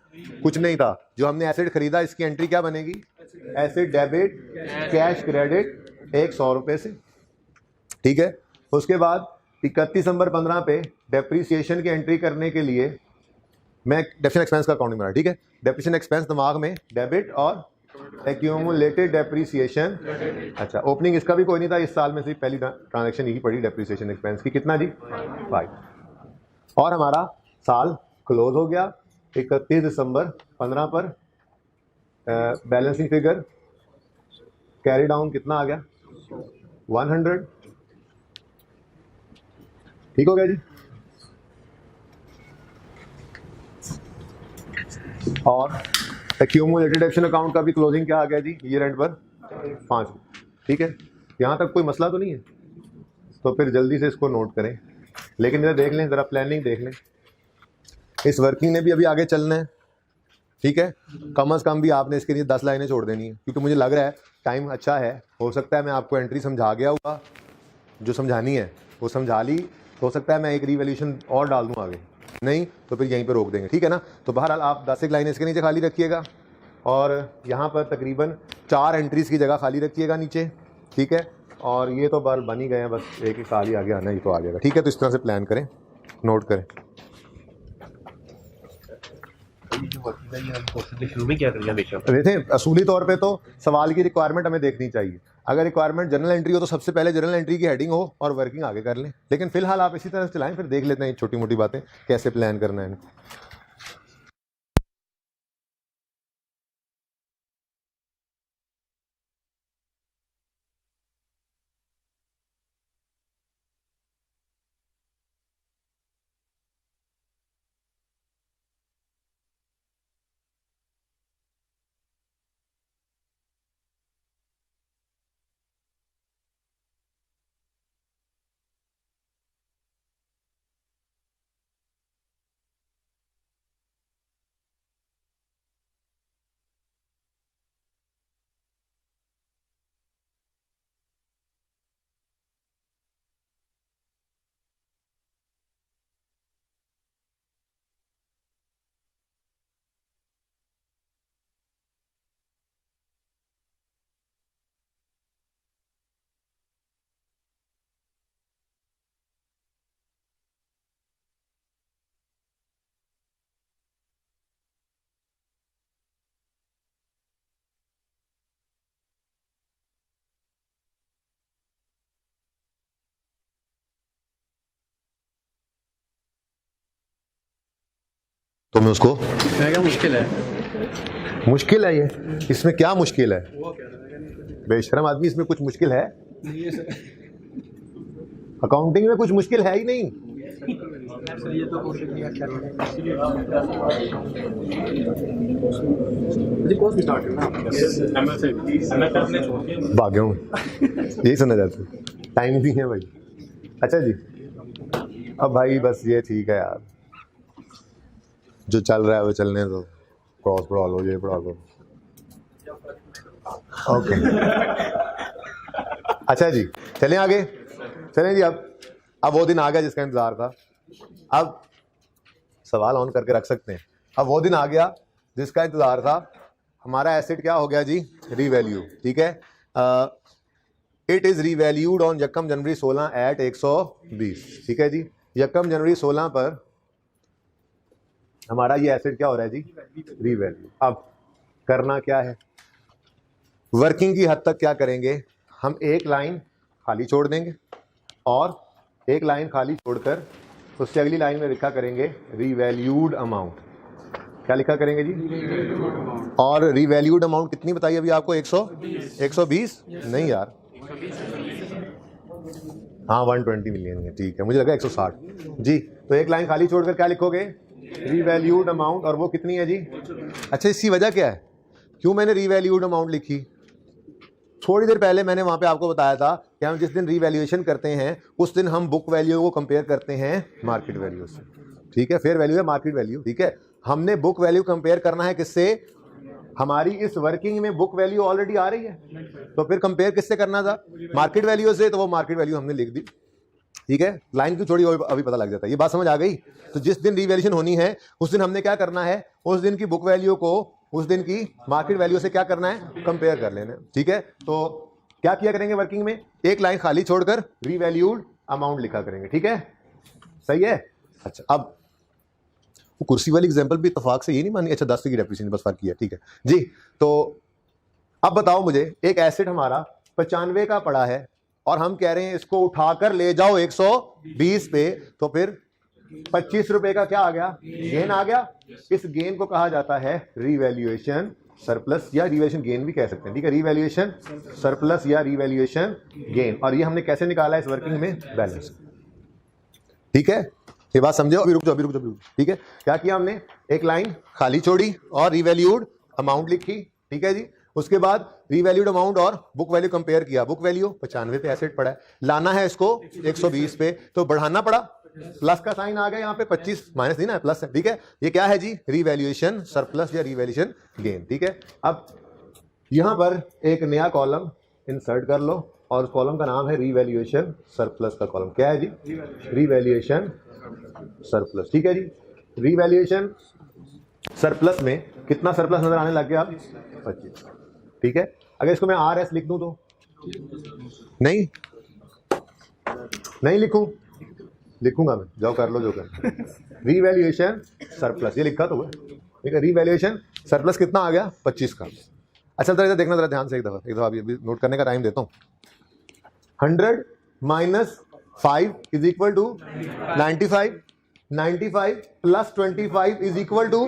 कुछ नहीं था, जो हमने एसेट खरीदा इसकी एंट्री क्या बनेगी, एसेट डेबिट कैश क्रेडिट 100 रुपये से, ठीक है। उसके बाद 31 दिसंबर 15 पे डेप्रिसिएशन की एंट्री करने के लिए मैं डेप्रिसिएशन एक्सपेंस का अकाउंट बना, ठीक है। डेप्रिसिएशन एक्सपेंस दिमाग में डेबिट और एक्यूमुलेटेड डेप्रिसिएशन, अच्छा ओपनिंग इसका भी कोई नहीं था इस साल में, सिर्फ पहली ट्रांजैक्शन यही पड़ी डेप्रिसिएशन एक्सपेंस की, कितना जी 5, और हमारा साल क्लोज हो गया 31 दिसंबर 15 पर। बैलेंसिंग फिगर कैरी डाउन कितना आ गया 100, ठीक हो गया जी। और एक्यूमुलेटेड एक्शन अकाउंट का भी क्लोजिंग क्या आ गया जी ईयर एंड पर 5, ठीक है। यहाँ तक कोई मसला तो नहीं है, तो फिर जल्दी से इसको नोट करें, लेकिन इधर देख लें, ज़रा प्लानिंग देख लें, इस वर्किंग ने भी अभी आगे चलना है, ठीक है। कम से कम भी आपने इसके लिए 10 लाइनें छोड़ देनी है, क्योंकि मुझे लग रहा है टाइम अच्छा है, हो सकता है मैं आपको एंट्री समझा गया होगा, जो समझानी है वो समझा ली, हो सकता है मैं एक रिवैल्यूएशन और डाल दूँ आगे, नहीं तो फिर यहीं पे रोक देंगे, ठीक है ना। तो बहरहाल आप 10 एक लाइनें इसके नीचे खाली रखिएगा, और यहाँ पर तकरीबन 4 एंट्रीज़ की जगह खाली रखिएगा नीचे, ठीक है। और ये तो बाल बन ही गए हैं, बस एक ही साल ही आगे आना, ये तो आ जाएगा, ठीक है। तो इस तरह से प्लान करें, नोट करें। शुरू में क्या करना बेशक देखें, असूली तौर पे तो सवाल की रिक्वायरमेंट हमें देखनी चाहिए। अगर रिक्वायरमेंट जनरल एंट्री हो तो सबसे पहले जनरल एंट्री की हेडिंग हो और वर्किंग आगे कर लें, लेकिन फिलहाल आप इसी तरह से चलाएं, फिर देख लेते हैं छोटी मोटी बातें कैसे प्लान करना है। तो मैं उसको क्या मुश्किल है? मुश्किल है ये, इसमें क्या मुश्किल है? बेशरम आदमी, इसमें कुछ मुश्किल है? अकाउंटिंग में कुछ मुश्किल है ही नहीं। ये तो कोशिश किया कर रहे हैं। भाग्य हूँ, यही सुना जाता है, टाइम भी है भाई। अच्छा जी, अब भाई बस ये ठीक है यार, जो चल रहा है वो चलने दो, क्रॉस पढ़ा लो, ये पढ़ा लो, ओके। अच्छा जी, चलें आगे, चलें जी। अब वो दिन आ गया जिसका इंतजार था। अब सवाल ऑन करके रख सकते हैं। अब वो दिन आ गया जिसका इंतजार था। हमारा एसेट क्या हो गया जी? रीवैल्यू, ठीक है। इट इज़ रीवैल्यूड ऑन यकम जनवरी 16 एट 120, ठीक है जी। यकम जनवरी 16 पर हमारा ये एसेट क्या हो रहा है जी? रीवैल्यू। अब करना क्या है? वर्किंग की हद तक क्या करेंगे? हम एक लाइन खाली छोड़ देंगे और एक लाइन खाली छोड़कर उससे अगली लाइन में लिखा करेंगे रीवैल्यूड अमाउंट। क्या लिखा करेंगे जी? और रीवैल्यूड अमाउंट कितनी बताइए अभी आपको? 120 नहीं यार, हाँ 120 मिलियन है, ठीक है। मुझे लगा 160 जी। तो एक लाइन खाली छोड़कर क्या लिखोगे? Revalued amount. और वो कितनी है जी? अच्छा, इसकी वजह क्या है, क्यों मैंने रीवैल्यूड अमाउंट लिखी? थोड़ी देर पहले मैंने वहां पे आपको बताया था कि हम जिस दिन रीवैल्यूएशन करते हैं उस दिन हम बुक वैल्यू को कंपेयर करते हैं मार्केट वैल्यू से, ठीक है। फेयर वैल्यू है मार्केट वैल्यू, ठीक है। हमने बुक वैल्यू कंपेयर करना है किससे? हमारी इस वर्किंग में बुक वैल्यू ऑलरेडी आ रही है, तो फिर कंपेयर किससे करना था? मार्केट वैल्यू से। तो वो मार्केट वैल्यू हमने लिख दी, ठीक है। लाइन की थोड़ी अभी पता लग जाता है। ये बात समझ आ गई? तो जिस दिन रीवैल्यूएशन होनी है उस दिन हमने क्या करना है? उस दिन की बुक वैल्यू को उस दिन की मार्केट वैल्यू से क्या करना है? कंपेयर कर लेना, ठीक है। तो क्या किया करेंगे वर्किंग में? एक लाइन खाली छोड़कर रीवैल्यूड अमाउंट लिखा करेंगे, ठीक है। सही है। अच्छा, अब वो कुर्सी वाली एग्जांपल भी इत्तेफाक से ये नहीं मानी। अच्छा, 10 की डेप्रिसिएशन बस फर्क किया, ठीक है जी। तो अब बताओ मुझे, एक एसेट हमारा 95 का पड़ा है और हम कह रहे हैं इसको उठाकर ले जाओ 120 पे, तो फिर 25 रुपए का क्या आ गया? गेन आ गया। इस गेन को कहा जाता है रीवैल्यूएशन सरप्लस, या रिवैल्यूएशन गेन भी कह सकते हैं, ठीक है। रीवैल्यूएशन सरप्लस या रीवैल्यूएशन गेन। और ये हमने कैसे निकाला है इस वर्किंग में? बैलेंस, ठीक है। ये बात समझो। अभी रुक जाओ, ठीक है। क्या किया हमने? एक लाइन खाली छोड़ी और रीवैल्यूड अमाउंट लिखी, ठीक है जी। उसके बाद रीवैल्यूड अमाउंट और बुक वैल्यू कंपेयर किया। बुक वैल्यू 95 पे एसेट पड़ा है, लाना है इसको 120 पे, तो बढ़ाना पड़ा, प्लस का साइन आ गया यहाँ पे, 25 माइनस नहीं ना, प्लस है, ठीक है। ये क्या है जी? रीवैल्यूएशन सरप्लस या रीवैल्यूएशन गेन, ठीक है। अब यहाँ पर एक नया कॉलम इंसर्ट कर लो और उस कॉलम का नाम है रीवैल्यूएशन सरप्लस का कॉलम। क्या है जी? रीवैल्यूएशन सरप्लस, ठीक है जी। रीवैल्यूएशन सरप्लस में कितना सरप्लस नजर आने लग गया अब? 25। ठीक है, अगर इसको मैं RS लिख दूं तो नहीं लिखूंगा मैं, जाओ कर लो जो कर। रीवैल्यूएशन सरप्लस ये लिखा तो हुआ, ठीक है। रीवैल्यूएशन सरप्लस कितना आ गया? 25 का। अच्छा जरा देखना जरा ध्यान से एक दफा अभी नोट करने का टाइम देता हूँ। 100 minus 5 is equal to 95, 95 plus 25 is equal to,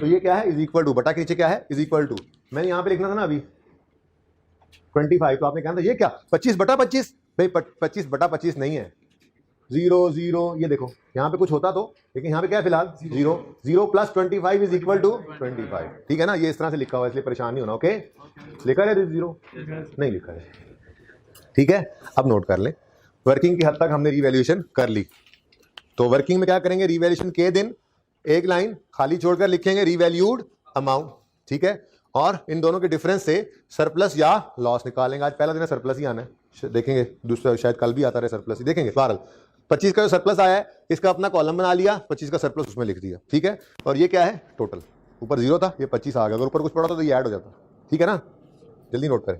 तो ये क्या है? इज इक्वल टू, बटा के नीचे क्या है? Is equal to. मैंने यहां पे लिखना था ना अभी 25, तो आपने कहा था ये क्या 25 बटा 25? भाई 25 बटा 25 नहीं है, 0 0, ये देखो यहाँ पे कुछ होता तो, लेकिन यहाँ पे क्या है फिलहाल 0 0 प्लस 25 इज इक्वल टू 25। ठीक है ना, ये इस तरह से लिखा हुआ है, इसलिए परेशान नहीं होना। ओके, लिखा है 0 नहीं लिखा है, ठीक है। अब नोट कर लें, वर्किंग की हद तक हमने रिवैल्यूएशन कर ली, तो वर्किंग में क्या करेंगे? रिवैल्यूएशन के दिन एक लाइन खाली छोड़कर लिखेंगे रिवैल्यूड अमाउंट, ठीक है। और इन दोनों के डिफरेंस से सरप्लस या लॉस निकालेंगे। आज पहला दिन है, सरप्लस ही आना है, देखेंगे दूसरा शायद कल भी आता रहे सरप्लस ही, देखेंगे। बहरहाल 25 का जो सरप्लस आया है इसका अपना कॉलम बना लिया, 25 का सरप्लस उसमें लिख दिया, ठीक है। और ये क्या है? टोटल, ऊपर 0 था, ये 25 आ गया, अगर ऊपर कुछ पड़ा तो ये ऐड हो जाता, ठीक है ना। जल्दी नोट करें।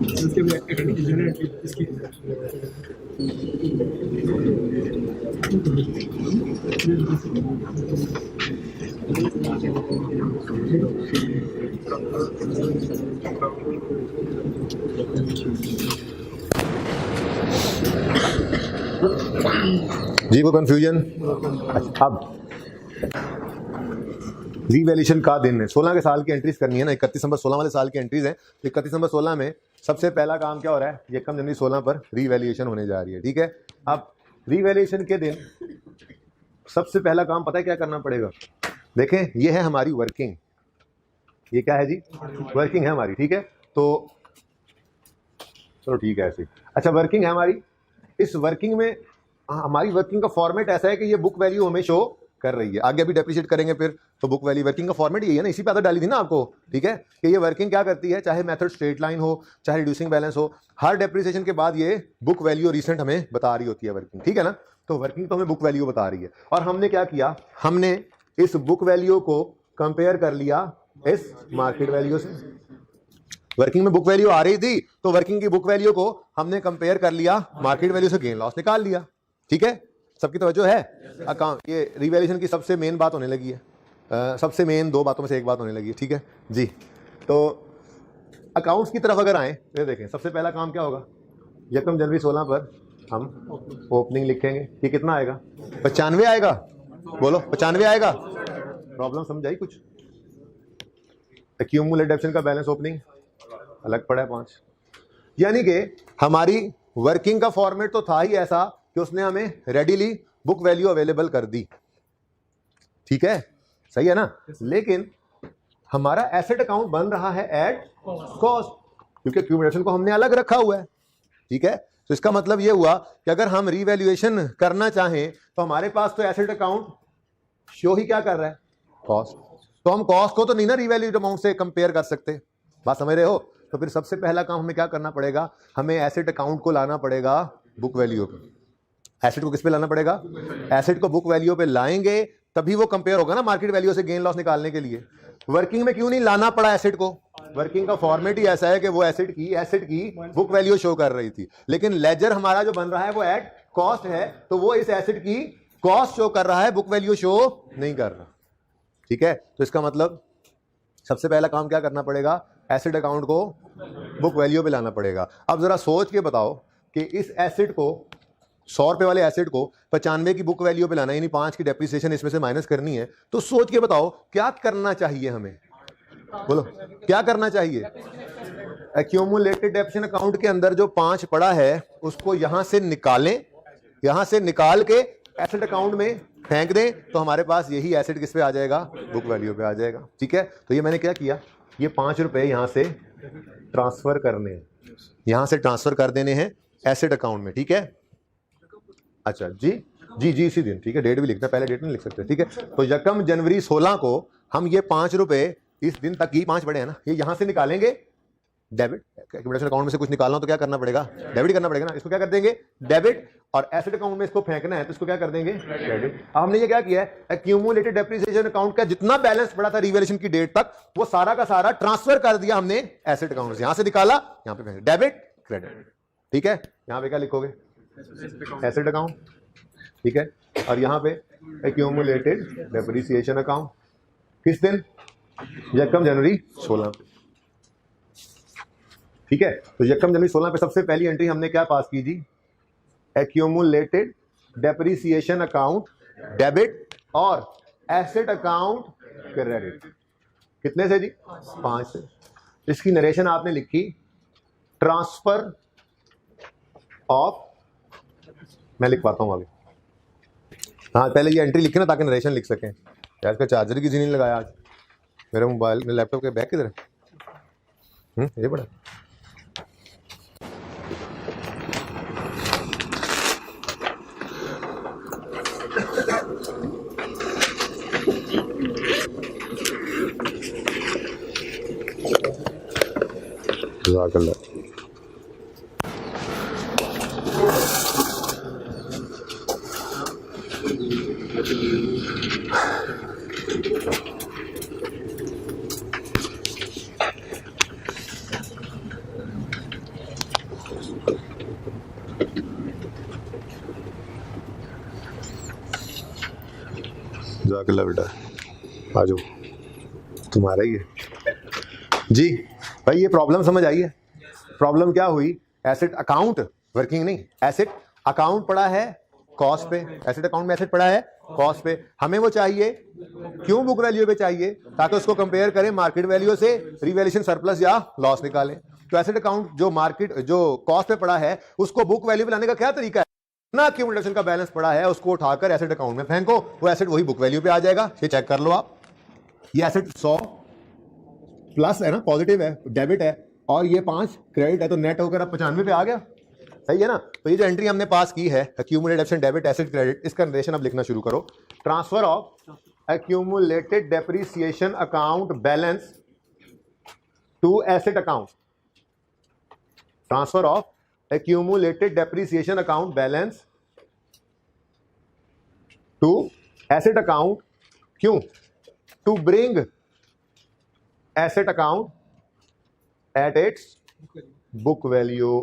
इसके भी इसकी जी वो कंफ्यूजन। अब रीवैल्यूएशन का दिन है, 16 के साल की एंट्रीज करनी है ना, 31 नंबर 16 वाले साल की एंट्रीज है। 31 नंबर 16 में सबसे पहला काम क्या हो रहा है? 1 जनवरी 16 पर रीवैल्यूएशन होने जा रही है, ठीक है। अब रीवैल्यूएशन के दिन सबसे पहला काम पता है क्या करना पड़ेगा? देखें, ये है हमारी वर्किंग, ये क्या है जी? वर्किंग है हमारी, ठीक है। तो चलो ठीक है ऐसे। अच्छा, वर्किंग है हमारी, इस वर्किंग में हमारी वर्किंग का फॉर्मेट ऐसा है कि ये बुक वैल्यू हमें शो कर रही है। आगे अभी डेप्रिशिएट करेंगे फिर, तो बुक वैल्यू वर्किंग का फॉर्मेट यही है ना, इसी पे आदत डाली थी ना आपको, ठीक है। कि ये वर्किंग क्या करती है, चाहे मेथड स्ट्रेट लाइन हो, चाहे रिड्यूसिंग बैलेंस हो, हर डेप्रिसिएशन के बाद ये बुक वैल्यू रिसेंट हमें बता रही होती है वर्किंग, ठीक है ना। तो वर्किंग तो हमें बुक वैल्यू बता रही है, और हमने क्या किया? हमने इस बुक वैल्यू को कंपेयर कर लिया इस मार्केट वैल्यू से। वर्किंग में बुक वैल्यू आ रही थी, तो वर्किंग की बुक वैल्यू को हमने कंपेयर कर लिया मार्केट वैल्यू से, गेन लॉस निकाल लिया, ठीक है। सबकी तवज्जो है? अकाउंट ये रिवैल्यूएशन की सबसे मेन बात होने लगी है, सबसे मेन 2 बातों में से एक बात होने लगी है, ठीक है जी। तो अकाउंट्स की तरफ अगर आए, ये देखें सबसे पहला काम क्या होगा? 1 जनवरी 16 पर हम ओपनिंग लिखेंगे। ये कितना आएगा? 95 आएगा, बोलो 95 आएगा। प्रॉब्लम समझाई कुछ? एक्यूमुलेटेड डेप्शन का बैलेंस ओपनिंग अलग पड़ा है 5, यानी कि हमारी वर्किंग का फॉर्मेट तो था ही ऐसा कि उसने हमें रेडीली बुक वैल्यू अवेलेबल कर दी, ठीक है, सही है ना। लेकिन हमारा एसेट अकाउंट बन रहा है एट कॉस्ट, क्योंकि एक्यूमुलेशन को हमने अलग रखा हुआ है, ठीक है। तो इसका मतलब यह हुआ कि अगर हम रीवैल्यूएशन करना चाहें तो हमारे पास तो एसेट अकाउंट शो ही क्या कर रहा है? कॉस्ट। तो हम कॉस्ट को तो नहीं ना रीवैल्यूड अमाउंट से कंपेयर कर सकते, बात समझ रहे हो। तो फिर सबसे पहला काम हमें क्या करना पड़ेगा? हमें एसेट अकाउंट को लाना पड़ेगा बुक वैल्यू पे। एसेट को किस पे लाना पड़ेगा? एसेट को बुक वैल्यू पे लाएंगे तभी वो कंपेयर होगा ना मार्केट वैल्यू से गेन लॉस निकालने के लिए। वर्किंग में क्यों नहीं लाना पड़ा एसेट को? वर्किंग का फॉर्मेट ही ऐसा है कि वो एसेट की बुक वैल्यू शो कर रही थी, लेकिन लेजर हमारा जो बन रहा है वो एट कॉस्ट है, तो वो इस एसेट की कॉस्ट शो कर रहा है, बुक वैल्यू शो नहीं कर रहा, ठीक है। तो इसका मतलब सबसे पहला काम क्या करना पड़ेगा? एसेट अकाउंट को बुक वैल्यू पे लाना पड़ेगा। अब जरा सोच के बताओ कि इस एसेट को 100 रुपए वाले एसेट को 95 की बुक वैल्यू पे लाना, यानी 5 की डेप्रिसिएशन इसमें से माइनस करनी है, तो सोच के बताओ क्या करना चाहिए हमें? बोलो क्या करना चाहिए? एक्यूमुलेटेड डेप्शन अकाउंट के अंदर जो 5 पड़ा है उसको यहां से निकालें, यहां से निकाल के एसेट अकाउंट में फेंक दें, तो हमारे पास यही एसेट किस पे आ जाएगा? बुक वैल्यू पे आ जाएगा, ठीक है। तो ये मैंने क्या किया, ये 5 रुपए यहां से ट्रांसफर करने हैं, यहां से ट्रांसफर कर देने हैं एसेट अकाउंट में, ठीक है। अच्छा जी, जी जी इसी दिन, ठीक है, डेट भी लिखना, पहले डेट नहीं लिख सकते, ठीक है। तो यकम जनवरी 16 को हम ये 5 रुपए इस दिन तक ही 5 बड़े हैं ना, ये यहां से निकालेंगे डेबिट, एक्यूमुलेशन अकाउंट में से कुछ निकालना हो तो क्या करना पड़ेगा, डेबिट करना पड़ेगा ना, इसको क्या कर देंगे डेबिट, और एसेट अकाउंट में इसको फेंकना है तो इसको क्या कर देंगे क्रेडिट। अब हमने ये क्या किया है, एक्यूमुलेटेड डेप्रिसिएशन अकाउंट का जितना बैलेंस पड़ा था रिवैल्यूएशन की डेट तक वो सारा का सारा ट्रांसफर कर दिया हमने एसेट अकाउंट से, यहां से निकाला यहां पे फेंक, डेबिट क्रेडिट, ठीक है। यहां पे क्या लिखोगे एसेट अकाउंट, ठीक है, और यहां पे एक्यूमुलेटेड डेप्रिसिएशन अकाउंट किस दिन, यकम जनवरी 16 पे, ठीक है। तो यकम जनवरी 16 पे सबसे पहली एंट्री हमने क्या पास की जी, एक्यूमुलेटेड डेप्रिसिएशन अकाउंट डेबिट और एसेट अकाउंट क्रेडिट, कितने से जी 5 से। इसकी नरेशन आपने लिखी ट्रांसफर ऑफ, मैं लिख पाता हूं आगे, हाँ पहले ये एंट्री लिखी ना ताकि नरेशन लिख सकें। यार इसका चार्जर किसी ने लगाया आज, मेरे मोबाइल में लैपटॉप के बैग किधर है, ये बड़ा जज़ाकल्लाह। जज़ाकल्लाह बेटा, आ जाओ, तुम्हारा ही है जी भाई। ये प्रॉब्लम समझ आई है, प्रॉब्लम क्या हुई, एसेट अकाउंट वर्किंग नहीं, एसेट अकाउंट पड़ा है कॉस्ट पे, एसेट अकाउंट में एसेट पड़ा है कॉस्ट पे, हमें वो चाहिए क्यों बुक वैल्यू पे चाहिए ताकि उसको कंपेयर करें मार्केट वैल्यू से, रिवैल्यूएशन सरप्लस या लॉस निकालें। तो एसेट अकाउंट जो मार्केट जो कॉस्ट पे पड़ा है उसको बुक वैल्यू पे लाने का क्या तरीका है, ना एक्यूमुलेशन का बैलेंस पड़ा है उसको उठाकर एसेट अकाउंट में फेंको, वो एसेट वही बुक वैल्यू पे आ जाएगा। ये चेक कर लो आप, ये एसेट 100 प्लस है ना, पॉजिटिव है, डेबिट है, और ये 5 क्रेडिट है, तो नेट होकर अब 95 पे आ गया, सही है ना। तो ये जो एंट्री हमने पास की है accumulated depreciation debit asset credit, इसका नरेशन अब लिखना शुरू करो, transfer of accumulated depreciation account balance to asset account, transfer of accumulated depreciation account balance to asset account, क्यों, to bring asset account at its book value।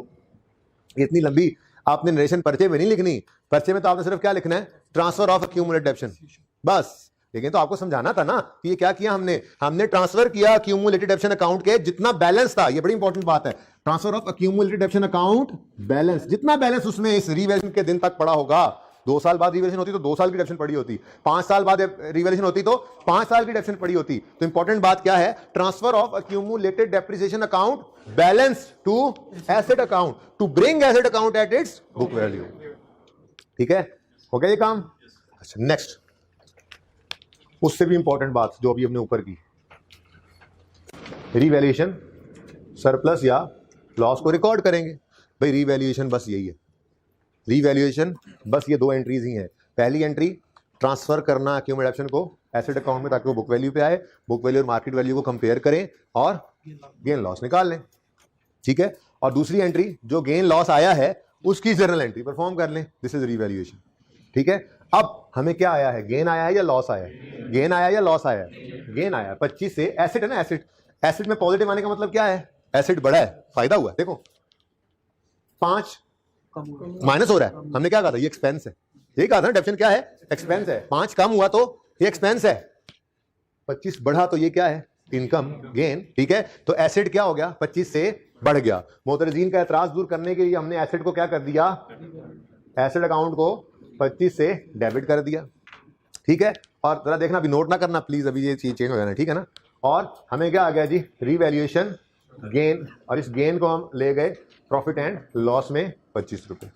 इतनी लंबी आपने नरेशन पर्चे में नहीं लिखनी, पर्चे में तो आपने सिर्फ क्या लिखना है, ट्रांसफर ऑफ एक्यूमुलेटेड डेप्शन, बस। लेकिन तो आपको समझाना था ना कि ये क्या किया हमने ट्रांसफर किया एक्यूमुलेटेड डेप्शन अकाउंट के जितना बैलेंस था, ये बड़ी इंपॉर्टेंट बात है, transfer of accumulated डेप्शन account balance, जितना बैलेंस उसमें इस रिवैल्यूएशन के दिन तक पड़ा होगा, 2 साल बाद रिवैल्यूएशन होती तो 2 साल की डेप्शन पड़ी होती, 5 साल बाद रिवैल्यूएशन होती तो 5 साल की डेप्शन पड़ी होती। तो इंपॉर्टेंट बात क्या है, transfer of accumulated depreciation account balance to asset account to bring asset account at its book value, ठीक है, हो गया ये काम। अच्छा नेक्स्ट, उससे भी इंपॉर्टेंट बात जो अभी हमने ऊपर की, रिवैल्यूएशन सरप्लस या लॉस को रिकॉर्ड करेंगे। भाई रिवैल्यूएशन बस यही है, रिवैल्यूएशन बस ये 2 एंट्रीज ही हैं। पहली एंट्री ट्रांसफर करना एक्यूमुलेटेड एप्शन को एसेट अकाउंट में ताकि वो बुक वैल्यू पे आए, बुक वैल्यू और मार्केट वैल्यू को कंपेयर करें और गेन लॉस निकाल लें, ठीक है। और दूसरी एंट्री जो गेन लॉस आया है उसकी जर्नल एंट्री परफॉर्म कर लें, दिस इज रिवैल्यूएशन, ठीक है। अब हमें क्या आया है, गेन आया है या लॉस आया है, गेन आया या लॉस आया है, गेन आया 25 से, एसेट है ना, एसेट, एसेट में पॉजिटिव आने का मतलब क्या है, एसेट बढ़ा है, फायदा हुआ है। देखो 5 माइनस हो रहा है, हमने क्या कहा था, ये एक्सपेंस है, यही कहा था ना, डेप्शन क्या है, एक्सपेंस है, 5 कम हुआ तो ये एक्सपेंस है, 25 बढ़ा तो ये क्या है, इनकम गेन, ठीक है। तो एसेट क्या हो गया, 25 से बढ़ गया। मोतरजीन का एतराज दूर करने के लिए हमने एसेट को क्या कर दिया, एसेट अकाउंट को 25 से डेबिट कर दिया, ठीक है। और जरा देखना, अभी नोट ना करना प्लीज, अभी ये चीज चेंज हो जाना, ठीक है ना। और हमें क्या आ गया जी, रिवैल्यूएशन गेन, और इस गेन को हम ले गए प्रॉफिट एंड लॉस में 25 रुपए।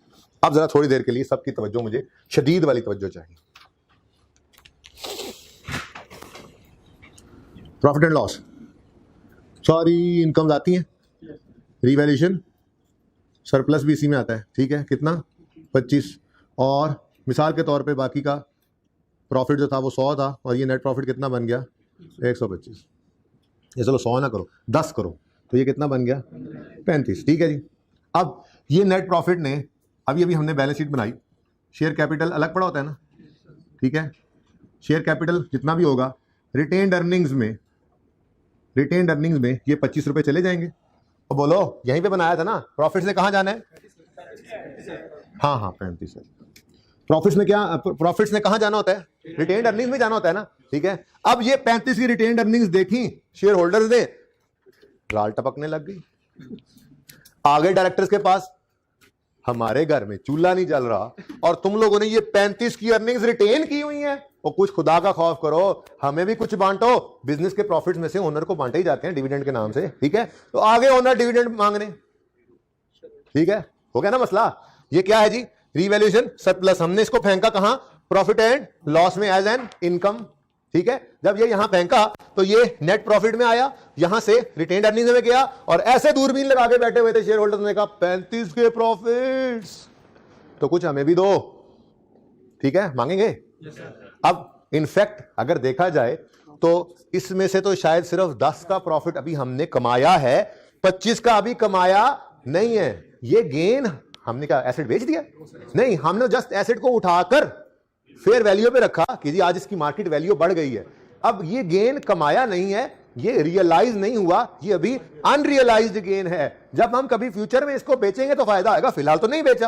अब जरा थोड़ी देर के लिए सबकी तवज्जो, मुझे शदीद वाली तवज्जो चाहिए। प्रॉफिट एंड लॉस, सारी इनकम्स आती हैं, रिवैल्यूएशन सरप्लस भी इसी में आता है, ठीक है, कितना 25, और मिसाल के तौर पे बाकी का प्रॉफिट जो था वो 100 था और ये नेट प्रॉफिट कितना बन गया 125। ये चलो 100 ना करो 10 करो तो ये कितना बन गया 35। ठीक है जी। अब ये नेट प्रॉफिट ने अभी अभी हमने बैलेंस शीट बनाई, शेयर कैपिटल अलग पड़ा होता है ना, ठीक है। शेयर कैपिटल जितना भी होगा रिटेन्ड अर्निंग्स में ये 25 रुपए चले जाएंगे। और बोलो यहीं पे बनाया था ना, प्रॉफिट से कहाँ जाना है? हाँ हाँ 35 है। प्रॉफिट्स में कहाँ जाना होता है? रिटेन्ड अर्निंग्स में जाना होता है ना, ठीक है। अब ये 35 की रिटेन्ड अर्निंग्स देखी शेयर होल्डर्स ने, राल टपकने लग गई। आ गए डायरेक्टर्स के पास, हमारे घर में चूल्हा नहीं जल रहा और तुम लोगों ने ये 35 की अर्निंग्स रिटेन की हुई हैं, और कुछ खुदा का खौफ करो, हमें भी कुछ बांटो। बिजनेस के प्रॉफिट्स में से ओनर को बांटे ही जाते हैं डिविडेंड के नाम से, ठीक है। तो आगे ओनर डिविडेंड मांगने, ठीक है, हो गया ना मसला। ये क्या है जी? Revaluation surplus. हमने इसको फेंका कहां? प्रॉफिट एंड लॉस में एज एन इनकम, ठीक है। जब ये यहां फेंका तो ये नेट प्रॉफिट में आया, यहां से रिटेन्ड अर्निंग्स में गया, और ऐसे दूरबीन लगा के बैठे हुए थे शेयर होल्डर्स ने कहा 35 के प्रॉफिट्स तो कुछ हमें भी दो, ठीक है, मांगेंगे। अब इनफैक्ट अगर देखा जाए तो इसमें से तो शायद सिर्फ 10 का प्रॉफिट अभी हमने कमाया है, 25 का अभी कमाया नहीं है। ये गेन हमने क्या एसेट बेच दिया? नहीं, हमने जस्ट एसेट को उठाकर फेयर वैल्यू पे रखा कि जी आज इसकी मार्केट वैल्यू बढ़ गई है। अब ये गेन कमाया नहीं है, ये रियलाइज नहीं हुआ, ये अभी अनरियलाइज्ड गेन है। जब हम कभी फ्यूचर में इसको बेचेंगे तो फायदा आएगा, फिलहाल तो नहीं बेचा।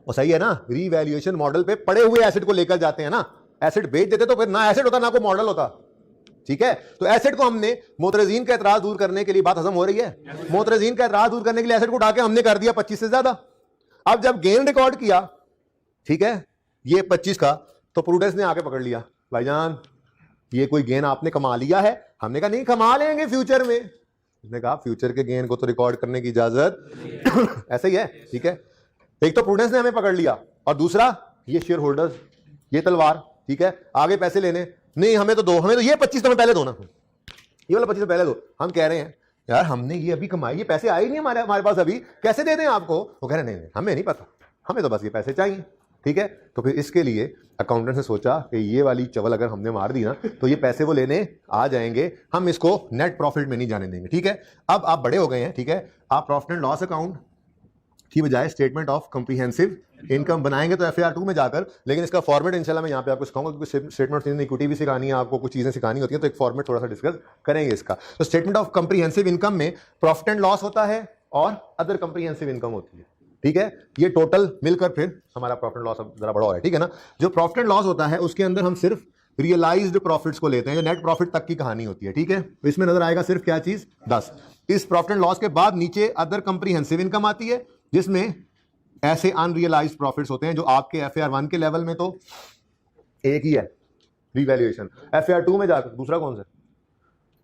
और सही है ना, रीवैल्यूएशन मॉडल पे पड़े हुए एसेट को लेकर जाते हैं ना। एसेट बेच देते तो फिर ना एसेट होता ना कोई मॉडल होता, ठीक है। तो एसेट को हमने मोतरजीन का एतराज दूर करने के लिए, बात हजम हो रही है, मोतरजीन का एतराज दूर करने के लिए एसेट को उठा के हमने कर दिया 25 से ज्यादा। अब जब गेन रिकॉर्ड किया, ठीक है, ये 25 का, तो प्रूडेंस ने आके पकड़ लिया, भाईजान ये कोई गेन आपने कमा लिया है। हमने कहा नहीं, कमा लेंगे फ्यूचर में। उसने कहा फ्यूचर के गेन को तो रिकॉर्ड करने की इजाजत ऐसे ही है, ठीक है। एक तो प्रूडेंस ने हमें पकड़ लिया, और दूसरा ये शेयर होल्डर्स, ये तलवार, ठीक है, आगे पैसे लेने, नहीं हमें तो दो, हमें तो ये 25 तो हमें पहले दो ना, ये वाला 25 पहले दो। हम कह रहे हैं यार हमने ये अभी कमाई, ये पैसे आए नहीं हमारे पास अभी, कैसे दे दें आपको? वो कह रहे नहीं हमें नहीं पता, हमें तो बस ये पैसे चाहिए, ठीक है। तो फिर इसके लिए अकाउंटेंट ने सोचा कि ये वाली चवल अगर हमने मार दी ना तो ये पैसे वो लेने आ जाएंगे, हम इसको नेट प्रॉफिट में नहीं जाने देंगे, ठीक है। अब आप बड़े हो गए हैं, ठीक है, आप प्रॉफिट एंड लॉस अकाउंट की बजाय स्टेटमेंट ऑफ कॉम्प्रिहेंसिव इनकम बनाएंगे तो FAR 2 में जाकर। लेकिन इसका फॉर्मेट इंशाल्लाह मैं यहाँ पे आपको सिखाऊंगा, क्योंकि स्टेटमेंट इक्विटी भी सिखानी है आपको, कुछ चीजें सिखानी होती है, तो एक फॉर्मेट थोड़ा सा डिस्कस करेंगे इसका। तो स्टेटमेंट ऑफ कॉम्प्रिहेंसिव इनकम में प्रॉफिट एंड लॉस होता है और अदर कॉम्प्रिहेंसिव इनकम होती है, ठीक है। ये टोटल मिलकर फिर हमारा प्रॉफिट एंड लॉस जरा बड़ा हो रहा है, ठीक है ना। जो प्रॉफिट एंड लॉस होता है उसके अंदर हम सिर्फ रियलाइज्ड प्रॉफिट्स को लेते हैं, जो नेट प्रॉफिट तक की कहानी होती है, ठीक है। तो इसमें नजर आएगा सिर्फ क्या चीज? 10। इस प्रॉफिट एंड लॉस के बाद नीचे अदर कॉम्प्रिहेंसिव इनकम आती है, जिसमें ऐसे अनरियलाइज्ड प्रॉफिट्स होते हैं जो आपके FAR 1 के लेवल में तो एक ही है रीवैल्यूएशन, FAR 2 में जाकर दूसरा कौन सा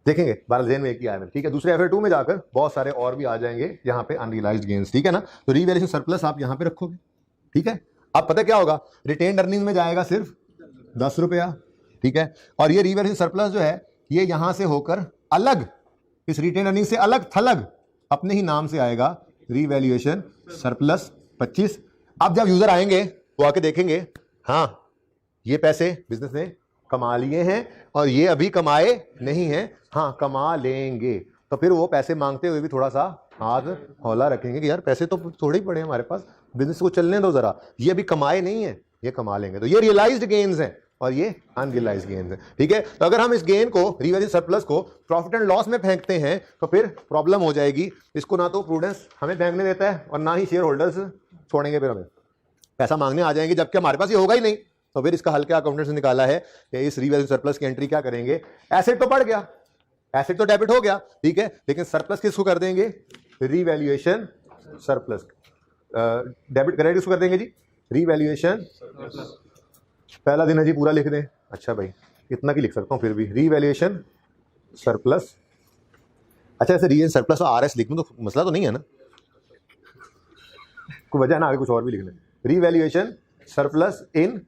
देखेंगे, बारह जेन में एक ही आया है, ठीक है। दूसरे FAR 2 में जाकर बहुत सारे और भी आ जाएंगे यहाँ पे अनरियलाइज्ड गेन्स, ठीक है ना। तो रीवैल्यूएशन सरप्लस आप यहाँ पे रखोगे, ठीक है। अब पता क्या होगा, रिटेन्ड अर्निंग में जाएगा सिर्फ 10 रुपया, ठीक है। और ये रीवैल्यूएशन सरप्लस जो है ये यहां से होकर अलग, इस रिटेन्ड अर्निंग से अलग थलग अपने ही नाम से आएगा रीवैल्यूएशन सरप्लस 25। अब जब यूजर आएंगे वो आके देखेंगे, हाँ ये पैसे बिजनेस ने कमा लिए हैं और ये अभी कमाए नहीं हैं, हाँ कमा लेंगे, तो फिर वो पैसे मांगते हुए भी थोड़ा सा हाथ हौला रखेंगे कि यार पैसे तो थोड़े ही पड़े हैं हमारे पास, बिजनेस को चलने दो जरा, ये अभी कमाए नहीं है, ये कमा लेंगे। तो ये रियलाइज्ड गेन्स हैं और ये अनरियलाइज्ड गेन्स हैं, ठीक है। तो अगर हम इस गेन को, रीवैल्यूएशन सरप्लस को प्रॉफिट एंड लॉस में फेंकते हैं तो फिर प्रॉब्लम हो जाएगी। इसको ना तो प्रूडेंस हमें फेंकने देता है और ना ही शेयर होल्डर्स छोड़ेंगे, फिर हमें पैसा मांगने आ जाएंगे, जबकि हमारे पास ये होगा ही नहीं। तो फिर इसका हल क्या अकाउंटेंट ने निकाला है कि इस रीवैल्यूएशन सरप्लस की एंट्री क्या करेंगे, एसेट तो बढ़ गया, एसेट तो डेबिट हो गया, ठीक है, लेकिन सरप्लस किसको कर देंगे? Revaluation surplus. डेबिट क्रेडिट किसको कर देंगे जी? रीवैल्यूएशन। पहला दिन है जी, पूरा लिख दें। अच्छा भाई इतना की लिख सकता हूँ फिर भी, रीवैल्यूएशन सरप्लस। अच्छा ऐसे रीवैल्यूएशन सरप्लस और RS लिख दूं तो मसला तो नहीं है ना, कोई वजह ना आगे कुछ और भी लिखना। रीवैल्यूएशन सरप्लस इन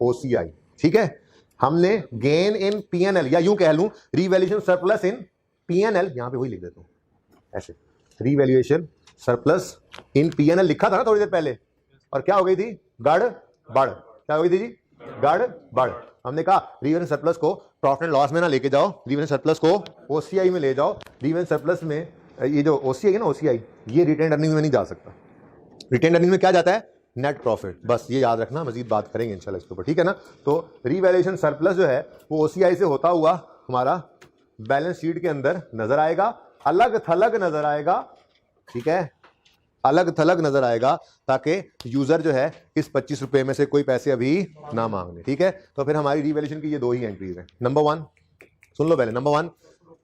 OCI, ठीक है। हमने गेन इन PNL, या यूं कह लूं रीवैल्यूएशन सरप्लस इन PNL, यहां पे वही लिख देता हूं ऐसे, रीवैल्यूएशन सरप्लस इन PNL लिखा था ना थोड़ी देर पहले, और क्या हो गई थी? गड़बड़, क्या हुई थी जी? गड़बड़। हमने कहा रीवेल्यूएशन सरप्लस को प्रॉफिट एंड लॉस में ना लेके जाओ, रीवेल्यूएशन सरप्लस को ओसीआई में ले जाओ। रीवेल्यूएशन सरप्लस में ये जो ओसीआई है ना, ओसीआई, ये रिटेन अर्निंग में नहीं जा सकता। रिटेन अर्निंग में क्या जाता है? Net profit. बस ये याद रखना, मजीद बात करेंगे इंशाल्लाह इसके ऊपर, ठीक है ना। तो रीवैल्यूएशन सरप्लस जो है वो ओसीआई से होता हुआ हमारा बैलेंस शीट के अंदर नजर आएगा, अलग थलग नजर आएगा, ठीक है, अलग थलग नजर आएगा, ताकि यूजर जो है इस 25 रुपए में से कोई पैसे अभी ना मांग ले, ठीक है। तो फिर हमारी रीवैल्यूएशन की ये दो ही एंट्रीज हैं। नंबर 1 सुन लो पहले, नंबर 1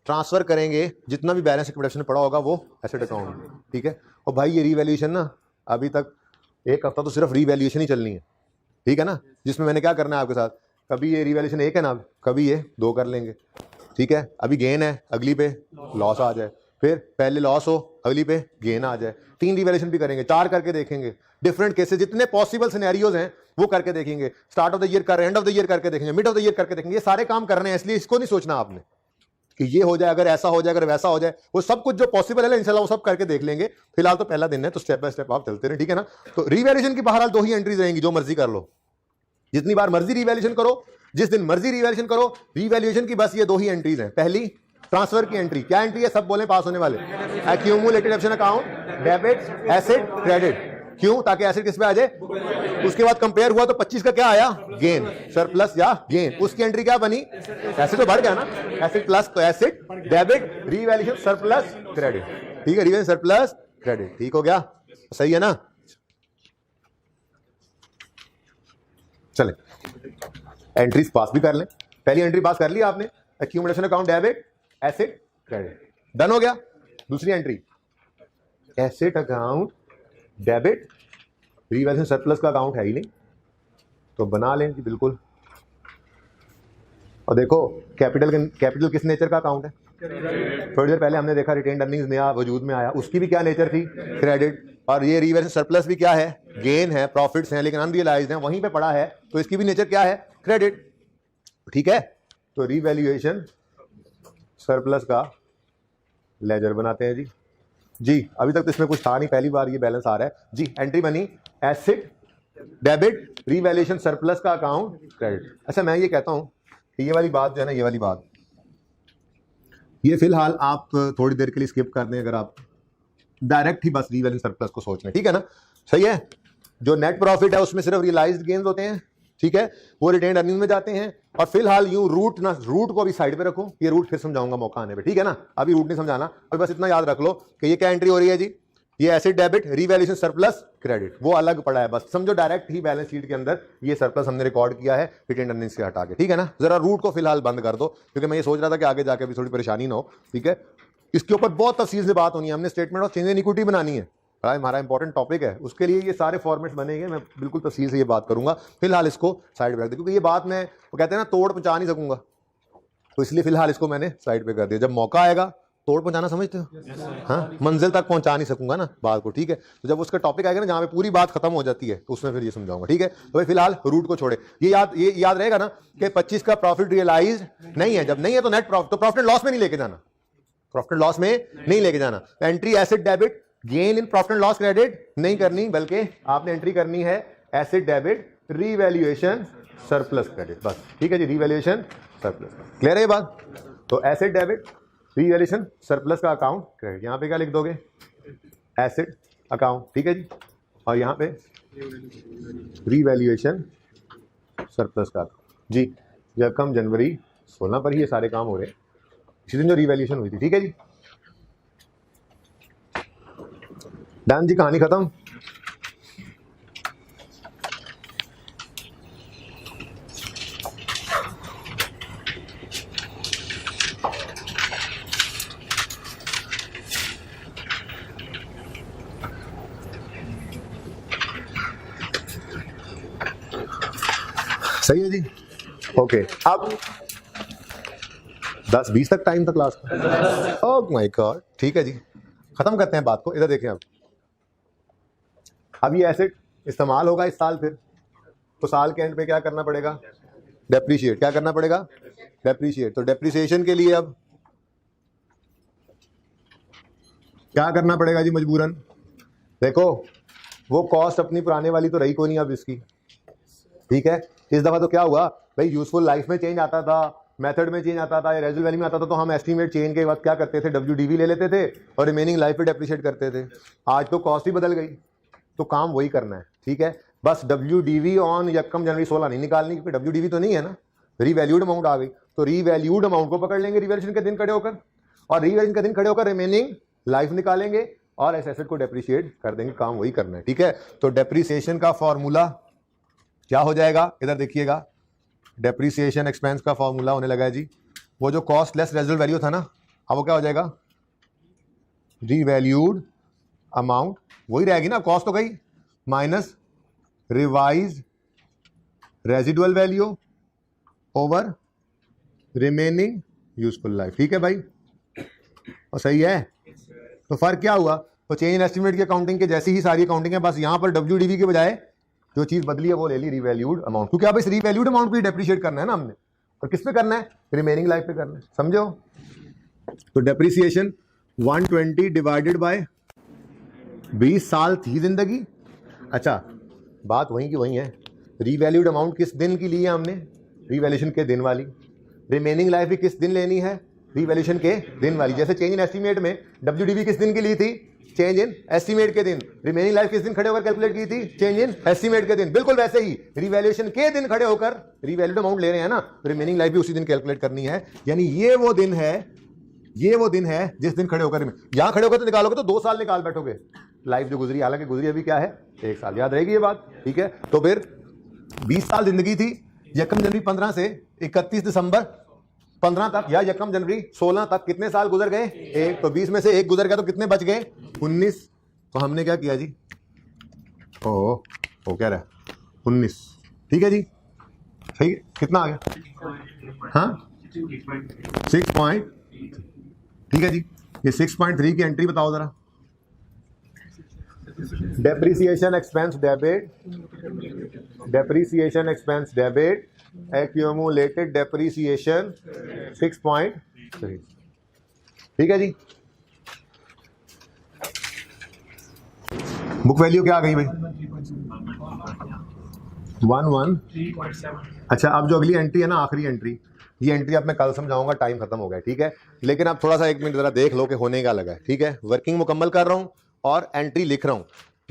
ट्रांसफर करेंगे जितना भी बैलेंस प्रोडक्शन में पड़ा होगा वो एसेट अकाउंट में, ठीक है। और भाई ये रीवैल्यूएशन ना अभी तक एक हफ्ता तो सिर्फ रीवैल्यूएशन ही चलनी है, ठीक है ना, जिसमें मैंने क्या करना है आपके साथ, कभी ये रीवैल्यूएशन 1 है ना, कभी ये 2 कर लेंगे, ठीक है। अभी गेन है, अगली पे लॉस आ जाए, फिर पहले लॉस हो, अगली पे गेन आ जाए, 3 रिवैल्यूएशन भी करेंगे, 4 करके देखेंगे, डिफरेंट केसेस जितने पॉसिबल सिनेरियोज हैं वो करके देखेंगे, स्टार्ट ऑफ द ईयर कर, एंड ऑफ द ईयर करके देखेंगे, मिड ऑफ द ईयर करके देखेंगे। ये सारे काम करने हैं, इसलिए इसको नहीं सोचना आपने कि ये हो जाए, अगर ऐसा हो जाए, अगर वैसा हो जाए, वो सब कुछ जो पॉसिबल है इंशाल्लाह वो सब करके देख लेंगे। फिलहाल तो पहला दिन है, तो स्टेप बाय स्टेप आप चलते रहे, ठीक है ना। तो रीवैल्यूएशन की बहरहाल 2 ही एंट्रीज रहेंगी, जो मर्जी कर लो, जितनी बार मर्जी रीवैल्यूएशन करो, जिस दिन मर्जी रीवैल्यूएशन करो, रीवैल्यूएशन की बस ये 2 ही एंट्रीज हैं। पहली ट्रांसफर की एंट्री, क्या एंट्री है, सब बोले पास होने वाले, accumulated option account, debit, asset, credit. क्यों? ताकि एसेट किस पे आ जाए, उसके बाद कंपेयर हुआ तो 25 का क्या आया, गेन, सरप्लस या गेन, उसकी एंट्री क्या बनी, एसेट तो बढ़ गया ना, एसेट प्लस, तो asset, debit, revaluation, surplus, credit, ठीक है, रीवैल्यूएशन, सरप्लस, क्रेडिट, ठीक हो गया, सही है ना। चले एंट्रीज पास भी कर लें। पहली एंट्री पास कर ली आपने, accumulation account, debit, asset, credit, done हो गया। दूसरी entry asset account, debit, revaluation surplus का अकाउंट है ही नहीं, तो बना लें जी बिल्कुल। और देखो कैपिटल किस नेचर का अकाउंट है, थोड़ी देर पहले हमने देखा रिटेन्ड अर्निंग्स नया वजूद में आया, उसकी भी क्या नेचर थी, क्रेडिट। और ये रीवैल्यूएशन सरप्लस भी क्या है, गेन है, प्रॉफिट्स हैं लेकिन अनरियलाइज्ड हैं, वहीं पे पड़ा है, तो इसकी भी नेचर क्या है, क्रेडिट, ठीक है। तो रीवैल्यूएशन सरप्लस का लेजर बनाते हैं जी। अभी तक तो इसमें कुछ था नहीं, पहली बार ये बैलेंस आ रहा है जी। एंट्री बनी एसेट, डेबिट, रीवैल्यूएशन सरप्लस का अकाउंट, क्रेडिट। अच्छा मैं ये कहता हूं कि ये वाली बात जो है ना, ये वाली बात, ये फिलहाल आप थोड़ी देर के लिए स्किप कर दें, अगर आप डायरेक्ट ही बस रीवैल्यूएशन सरप्लस को सोच लें, ठीक है ना, सही है। जो नेट प्रॉफिट है उसमें सिर्फ रियलाइज्ड गेन्स होते हैं, ठीक है, वो रिटेन्ड अर्निंग में जाते हैं। और फिलहाल यूं रूट को अभी साइड पे रखो, ये रूट फिर समझाऊंगा मौका आने पे, ठीक है ना, अभी रूट नहीं समझाना, अभी बस इतना याद रख लो कि ये क्या एंट्री हो रही है जी, ये asset, debit, revaluation, surplus, credit, वो अलग पड़ा है, बस समझो डायरेक्ट ही बैलेंस शीट के अंदर ये सरप्लस हमने रिकॉर्ड किया है रिटेन्ड अर्निंग से हटा के, ठीक है ना। जरा रूट को फिलहाल बंद कर दो, क्योंकि मैं ये सोच रहा था कि आगे जाके भी थोड़ी परेशानी ना हो, ठीक है। इसके ऊपर बहुत तफसील से बात होनी है, हमने statement of change in equity बनानी है, हमारा इंपॉर्टेंट टॉपिक है, उसके लिए ये सारे फॉर्मेट्स बनेंगे, मैं बिल्कुल तफसील से ये बात करूंगा। फिलहाल इसको साइड पे रख दे, क्योंकि ये बात मैं, वो कहते हैं ना, तोड़ पहुंचा नहीं सकूंगा, तो इसलिए फिलहाल इसको मैंने साइड पे कर दिया। जब मौका आएगा, तोड़ पहुंचाना समझते हो, हाँ, मंजिल तक पहुंचा नहीं सकूंगा ना बात को, ठीक है। तो जब उसका टॉपिक आएगा ना जहाँ पे पूरी बात खत्म हो जाती है, तो उसमें फिर ये समझाऊंगा, ठीक है। तो भाई फिलहाल रूट को छोड़े, ये याद रहेगा ना कि 25 का प्रॉफिट रियलाइज नहीं है, जब नहीं है तो नेट प्रॉफिट, तो प्रॉफिट एंड लॉस में नहीं लेके जाना, प्रॉफिट एंड लॉस में नहीं लेके जाना। Entry asset, debit, gain in profit and loss, credit नहीं करनी, बल्कि आपने एंट्री करनी है asset, debit, revaluation, surplus, credit, बस, ठीक है जी, रीवैल्यूएशन, सरप्लस, क्लियर है ये बात। तो एसेट, डेबिट, रीवैल्यूएशन, सरप्लस का अकाउंट, क्रेडिट, यहां पे क्या लिख दोगे, एसेट अकाउंट, ठीक है जी, और यहां पे रीवैल्यूएशन, सरप्लस का अकाउंट जी। जब कम जनवरी 16 पर ही ये सारे काम हो रहे, इसी दिन जो रीवैल्यूएशन हुई थी, ठीक है जी, डन जी, कहानी खत्म। सही है जी, ओके। अब 10-20 तक टाइम था क्लास का, ओह माय गॉड, ठीक है जी, खत्म करते हैं बात को। इधर देखें, अब ये एसेट इस्तेमाल होगा इस साल, फिर तो साल के एंड पे क्या करना पड़ेगा, डेप्रीशिएट, क्या करना पड़ेगा, डेप्रीशिएट। तो डेप्रीसिएशन के लिए अब क्या करना पड़ेगा जी, मजबूरन। देखो वो कॉस्ट अपनी पुराने वाली तो रही को नहीं अब इसकी, ठीक है। इस दफ़ा तो क्या हुआ भाई, यूजफुल लाइफ में चेंज आता था, मेथड में चेंज आता था, या रेजुअल वैल्यू में आता था, तो हम एस्टीमेट चेंज के बाद क्या करते थे, WDV ले लेते थे और रिमेनिंग लाइफ पे डेप्रिशिएट करते थे। आज तो कॉस्ट ही बदल गई, तो काम वही करना है, ठीक है। बस WDV ऑन यकम जनवरी 16 नहीं निकालनी, क्योंकि WDV तो नहीं है ना, रीवैल्यूड अमाउंट आ गई, तो रीवैल्यूड अमाउंट को पकड़ लेंगे रिवैल्यूएशन के दिन खड़े होकर, और रिवैल्यूएशन के दिन खड़े होकर रिमेनिंग लाइफ निकालेंगे और इस एसेट को डेप्रिशिएट कर देंगे। काम वही करना है, ठीक है। तो डेप्रिसिएशन का फॉर्मूला क्या हो जाएगा, इधर देखिएगा, डेप्रिसिएशन एक्सपेंस का फॉर्मूला होने लगा है जी, वो जो कॉस्ट लेस रेजिडुअल वैल्यू था ना, अब वो क्या हो जाएगा, रीवैल्यूड अमाउंट, वही रहेगी ना, कॉस्ट तो गई, minus revise residual value over remaining useful life. ठीक है भाई, और सही है। तो फर्क क्या हुआ, तो चेंज इन एस्टिमेट की अकाउंटिंग के जैसी ही सारी अकाउंटिंग है, बस यहां पर WDV के बजाय जो चीज बदली है वो ले ली रीवैल्यूड अमाउंट, क्योंकि अब इस रीवैल्यूड अमाउंट पे डेप्रिशिएट करना है ना हमने, और किस पे करना है, रिमेनिंग लाइफ पे करना है, समझो। तो डेप्रिसिएशन 120 डिवाइडेड बाय 20 साल थी जिंदगी। अच्छा, बात वहीं की वहीं है, रीवैल्यूड अमाउंट किस दिन की ली है हमने, रीवैल्यूएशन के दिन वाली, रिमेनिंग लाइफ भी किस दिन लेनी है, रीवैल्यूएशन के दिन वाली। जैसे चेंज इन एस्टीमेट में WDV किस दिन की ली थी, चेंज इन एस्टीमेट के दिन, रिमेनिंग लाइफ किस दिन खड़े होकर कैलकुलेट की थी, चेंज इन एस्टीमेट के दिन। बिल्कुल वैसे ही रिवैल्यूएशन के दिन खड़े होकर रीवैल्यूड अमाउंट ले रहे हैं ना, रिमेनिंग लाइफ भी उसी दिन कैलकुलेट करनी है। यानी ये वो दिन है जिस दिन खड़े होकर, यहां खड़े होकर तो निकालोगे तो 2 साल निकाल बैठोगे, लाइफ जो गुजरी, हालांकि गुजरी अभी क्या है 1 साल, याद रहेगी ये बात, ठीक है। तो फिर 20 साल जिंदगी थी, 1 जनवरी 15 से 31 दिसंबर 15 तक, या 1 जनवरी 16 तक कितने साल गुजर गए, 1, तो 20 में से 1 गुजर गया तो कितने बच गए, 19। तो हमने क्या किया जी, ओ क्या रहा 19, ठीक है जी, सही है। कितना आ गया, हाँ 6 पॉइंट, ठीक है जी। ये 6.3 की एंट्री बताओ जरा, depreciation expense debit, depreciation expense debit, accumulated depreciation 6.3, ठीक है जी। बुक वैल्यू क्या आ गई भाई, 11। अच्छा, अब जो अगली एंट्री है ना, आखिरी एंट्री, ये एंट्री अब मैं कल समझाऊंगा, टाइम खत्म हो गया, ठीक है। लेकिन अब थोड़ा सा 1 मिनट जरा देख लो कि होने का लगा है, ठीक है। वर्किंग मुकम्मल कर रहा हूं और एंट्री लिख रहा हूं।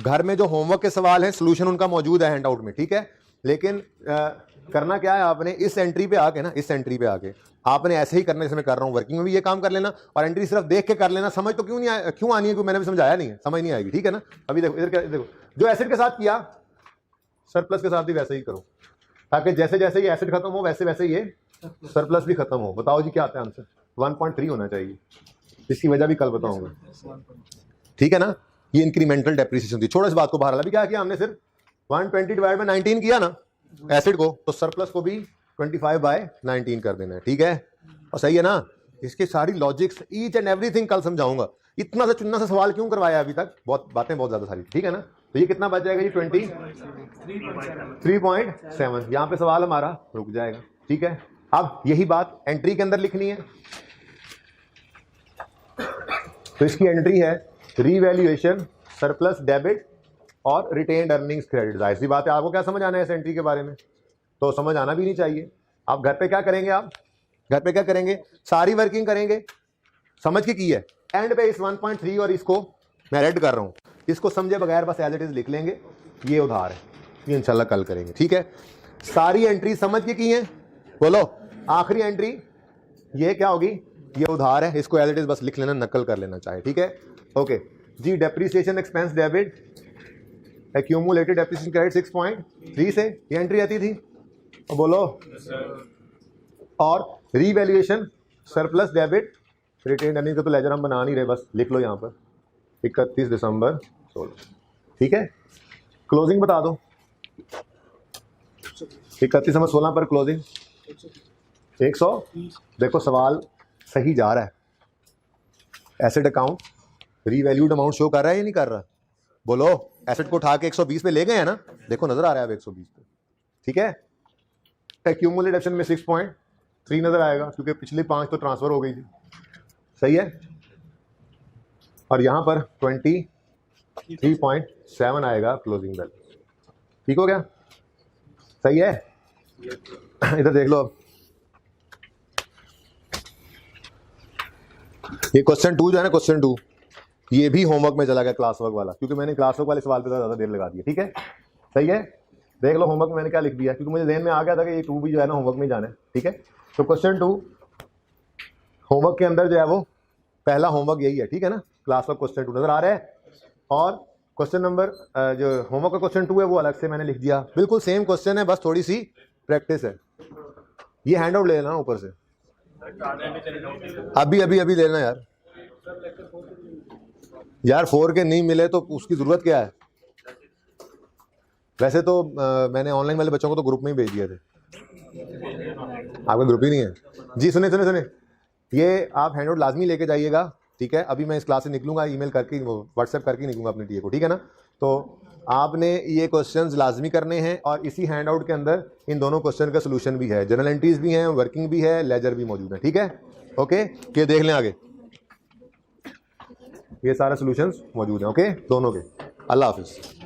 घर में जो होमवर्क के सवाल हैं सोल्यूशन उनका मौजूद है हैंड आउट में, ठीक है। लेकिन करना क्या है, आपने इस एंट्री पे आके ना, इस एंट्री पे आके आपने ऐसे ही करना जैसे मैं कर रहा हूं, वर्किंग में भी ये काम कर लेना और एंट्री सिर्फ देख के कर लेना। समझ तो क्यों आनी है, क्योंकि मैंने भी समझाया नहीं है, समझ नहीं आएगी, ठीक है ना। अभी देखो इधर क्या, देखो जो एसेट के साथ किया सरप्लस के साथ भी वैसे ही करो, ताकि जैसे जैसे ये एसेट खत्म हो वैसे वैसे ये सरप्लस भी खत्म हो। बताओ जी क्या आता है आंसर, 1.3 होना चाहिए। इसकी वजह भी कल बताऊंगा, ठीक है ना। ये इंक्रीमेंटल डेप्रिसिएशन थी। छोड़ो इस बात को बाहर, अभी क्या किया हमने, सिर्फ 120 डिवाइड बाय 19 किया ना एसिड को, तो सरप्लस को भी 25 बाय 19 कर देना है, ठीक है। और सही है ना। इसके सारी लॉजिक्स ईच एंड एवरीथिंग कल समझाऊंगा। इतना सा चुन्ना सा सवाल क्यों करवाया अभी तक, बहुत बातें बहुत ज्यादा सारी, ठीक है ना। तो ये कितना बच जाएगा जी, 23.7। यहां पे सवाल हमारा रुक जाएगा, ठीक है। अब यही बात एंट्री के अंदर लिखनी है। तो इसकी एंट्री है रीवैल्यूएशन, सरप्लस डेबिट और रिटेन्ड अर्निंग्स क्रेडिट। जाहिर सी बात है, आपको क्या समझ आना है इस एंट्री के बारे में, तो समझ आना भी नहीं चाहिए। आप घर पे क्या करेंगे, आप घर पे क्या करेंगे, सारी वर्किंग करेंगे, समझ के की है। एंड पे इस 1.3 और इसको मैं रेड कर रहा हूं, इसको समझे बगैर बस एज इट इज लिख लेंगे, ये उधार है, ये इंशाल्लाह कल करेंगे, ठीक है। सारी एंट्री समझ के की है, बोलो। आखिरी एंट्री ये क्या होगी, ये उधार है, इसको एज इट इज बस लिख लेना, नकल कर लेना चाहे, ठीक है। ओके जी, depreciation expense debit, accumulated depreciation credit 6.3 से ये एंट्री आती थी, और बोलो। और revaluation surplus debit retained earning का तो लेजर हम बना नहीं रहे, बस लिख लो यहाँ पर 31 दिसंबर 16, ठीक है। क्लोजिंग बता दो, 31 दिसंबर 16 पर क्लोजिंग 100। देखो सवाल सही जा रहा है, asset account revalued amount show कर रहा है या नहीं कर रहा, बोलो। एसेट को उठा के 120 पे ले गए हैं ना, देखो नजर आ रहा है अब 120 पे, ठीक है। एक्यूमुलेटेड एक्शन में 6.3 नजर आएगा, क्योंकि पिछले 5 तो ट्रांसफर हो गई थी, सही है। और यहां पर 23.7 आएगा क्लोजिंग बैलेंस, ठीक हो गया। सही है। इधर देख लो अब, ये क्वेश्चन 2 जो है ना, क्वेश्चन 2 ये भी होमवर्क में चला गया, क्लास वर्क वाला, क्योंकि मैंने क्लास वर्क वाले सवाल पे ज़्यादा देर लगा दी है। ठीक है, सही है। देख लो होमवर्क में मैंने क्या लिख दिया, क्योंकि मुझे ध्यान में आ गया था कि ये 2 भी जो है ना होमवर्क में ही जाना है। ठीक है, तो क्वेश्चन 2 होमवर्क के अंदर जो है वो पहला होमवर्क यही है। ठीक है ना, क्लास वर्क क्वेश्चन 2 नजर आ रहा है, और क्वेश्चन नंबर जो होमवर्क का क्वेश्चन 2 है वो अलग से मैंने लिख दिया। बिल्कुल सेम क्वेश्चन है, बस थोड़ी सी प्रैक्टिस है। ये हैंड आउट ले लेना ऊपर से, अभी अभी अभी लेना यार 4 के नहीं मिले तो उसकी जरूरत क्या है। वैसे तो मैंने ऑनलाइन वाले बच्चों को तो ग्रुप में ही भेज दिए थे, आपका ग्रुप ही नहीं है जी। सुने सुने सुने, ये आप हैंड आउट लाजमी लेके जाइएगा। ठीक है, अभी मैं इस क्लास से निकलूंगा, ईमेल करके व्हाट्सएप करके निकलूंगा अपने टीए को। ठीक है ना, तो आपने ये क्वेश्चंस लाजमी करने हैं, और इसी हैंड आउट के अंदर इन दोनों क्वेश्चन का सोल्यूशन भी है, जर्नल एंट्रीज भी हैं, वर्किंग भी है, लेजर भी मौजूद है। ठीक है, ओके, ये देख लें आगे, ये सारे सोल्यूशंस मौजूद हैं। ओके, दोनों के। अल्लाह हाफिज़।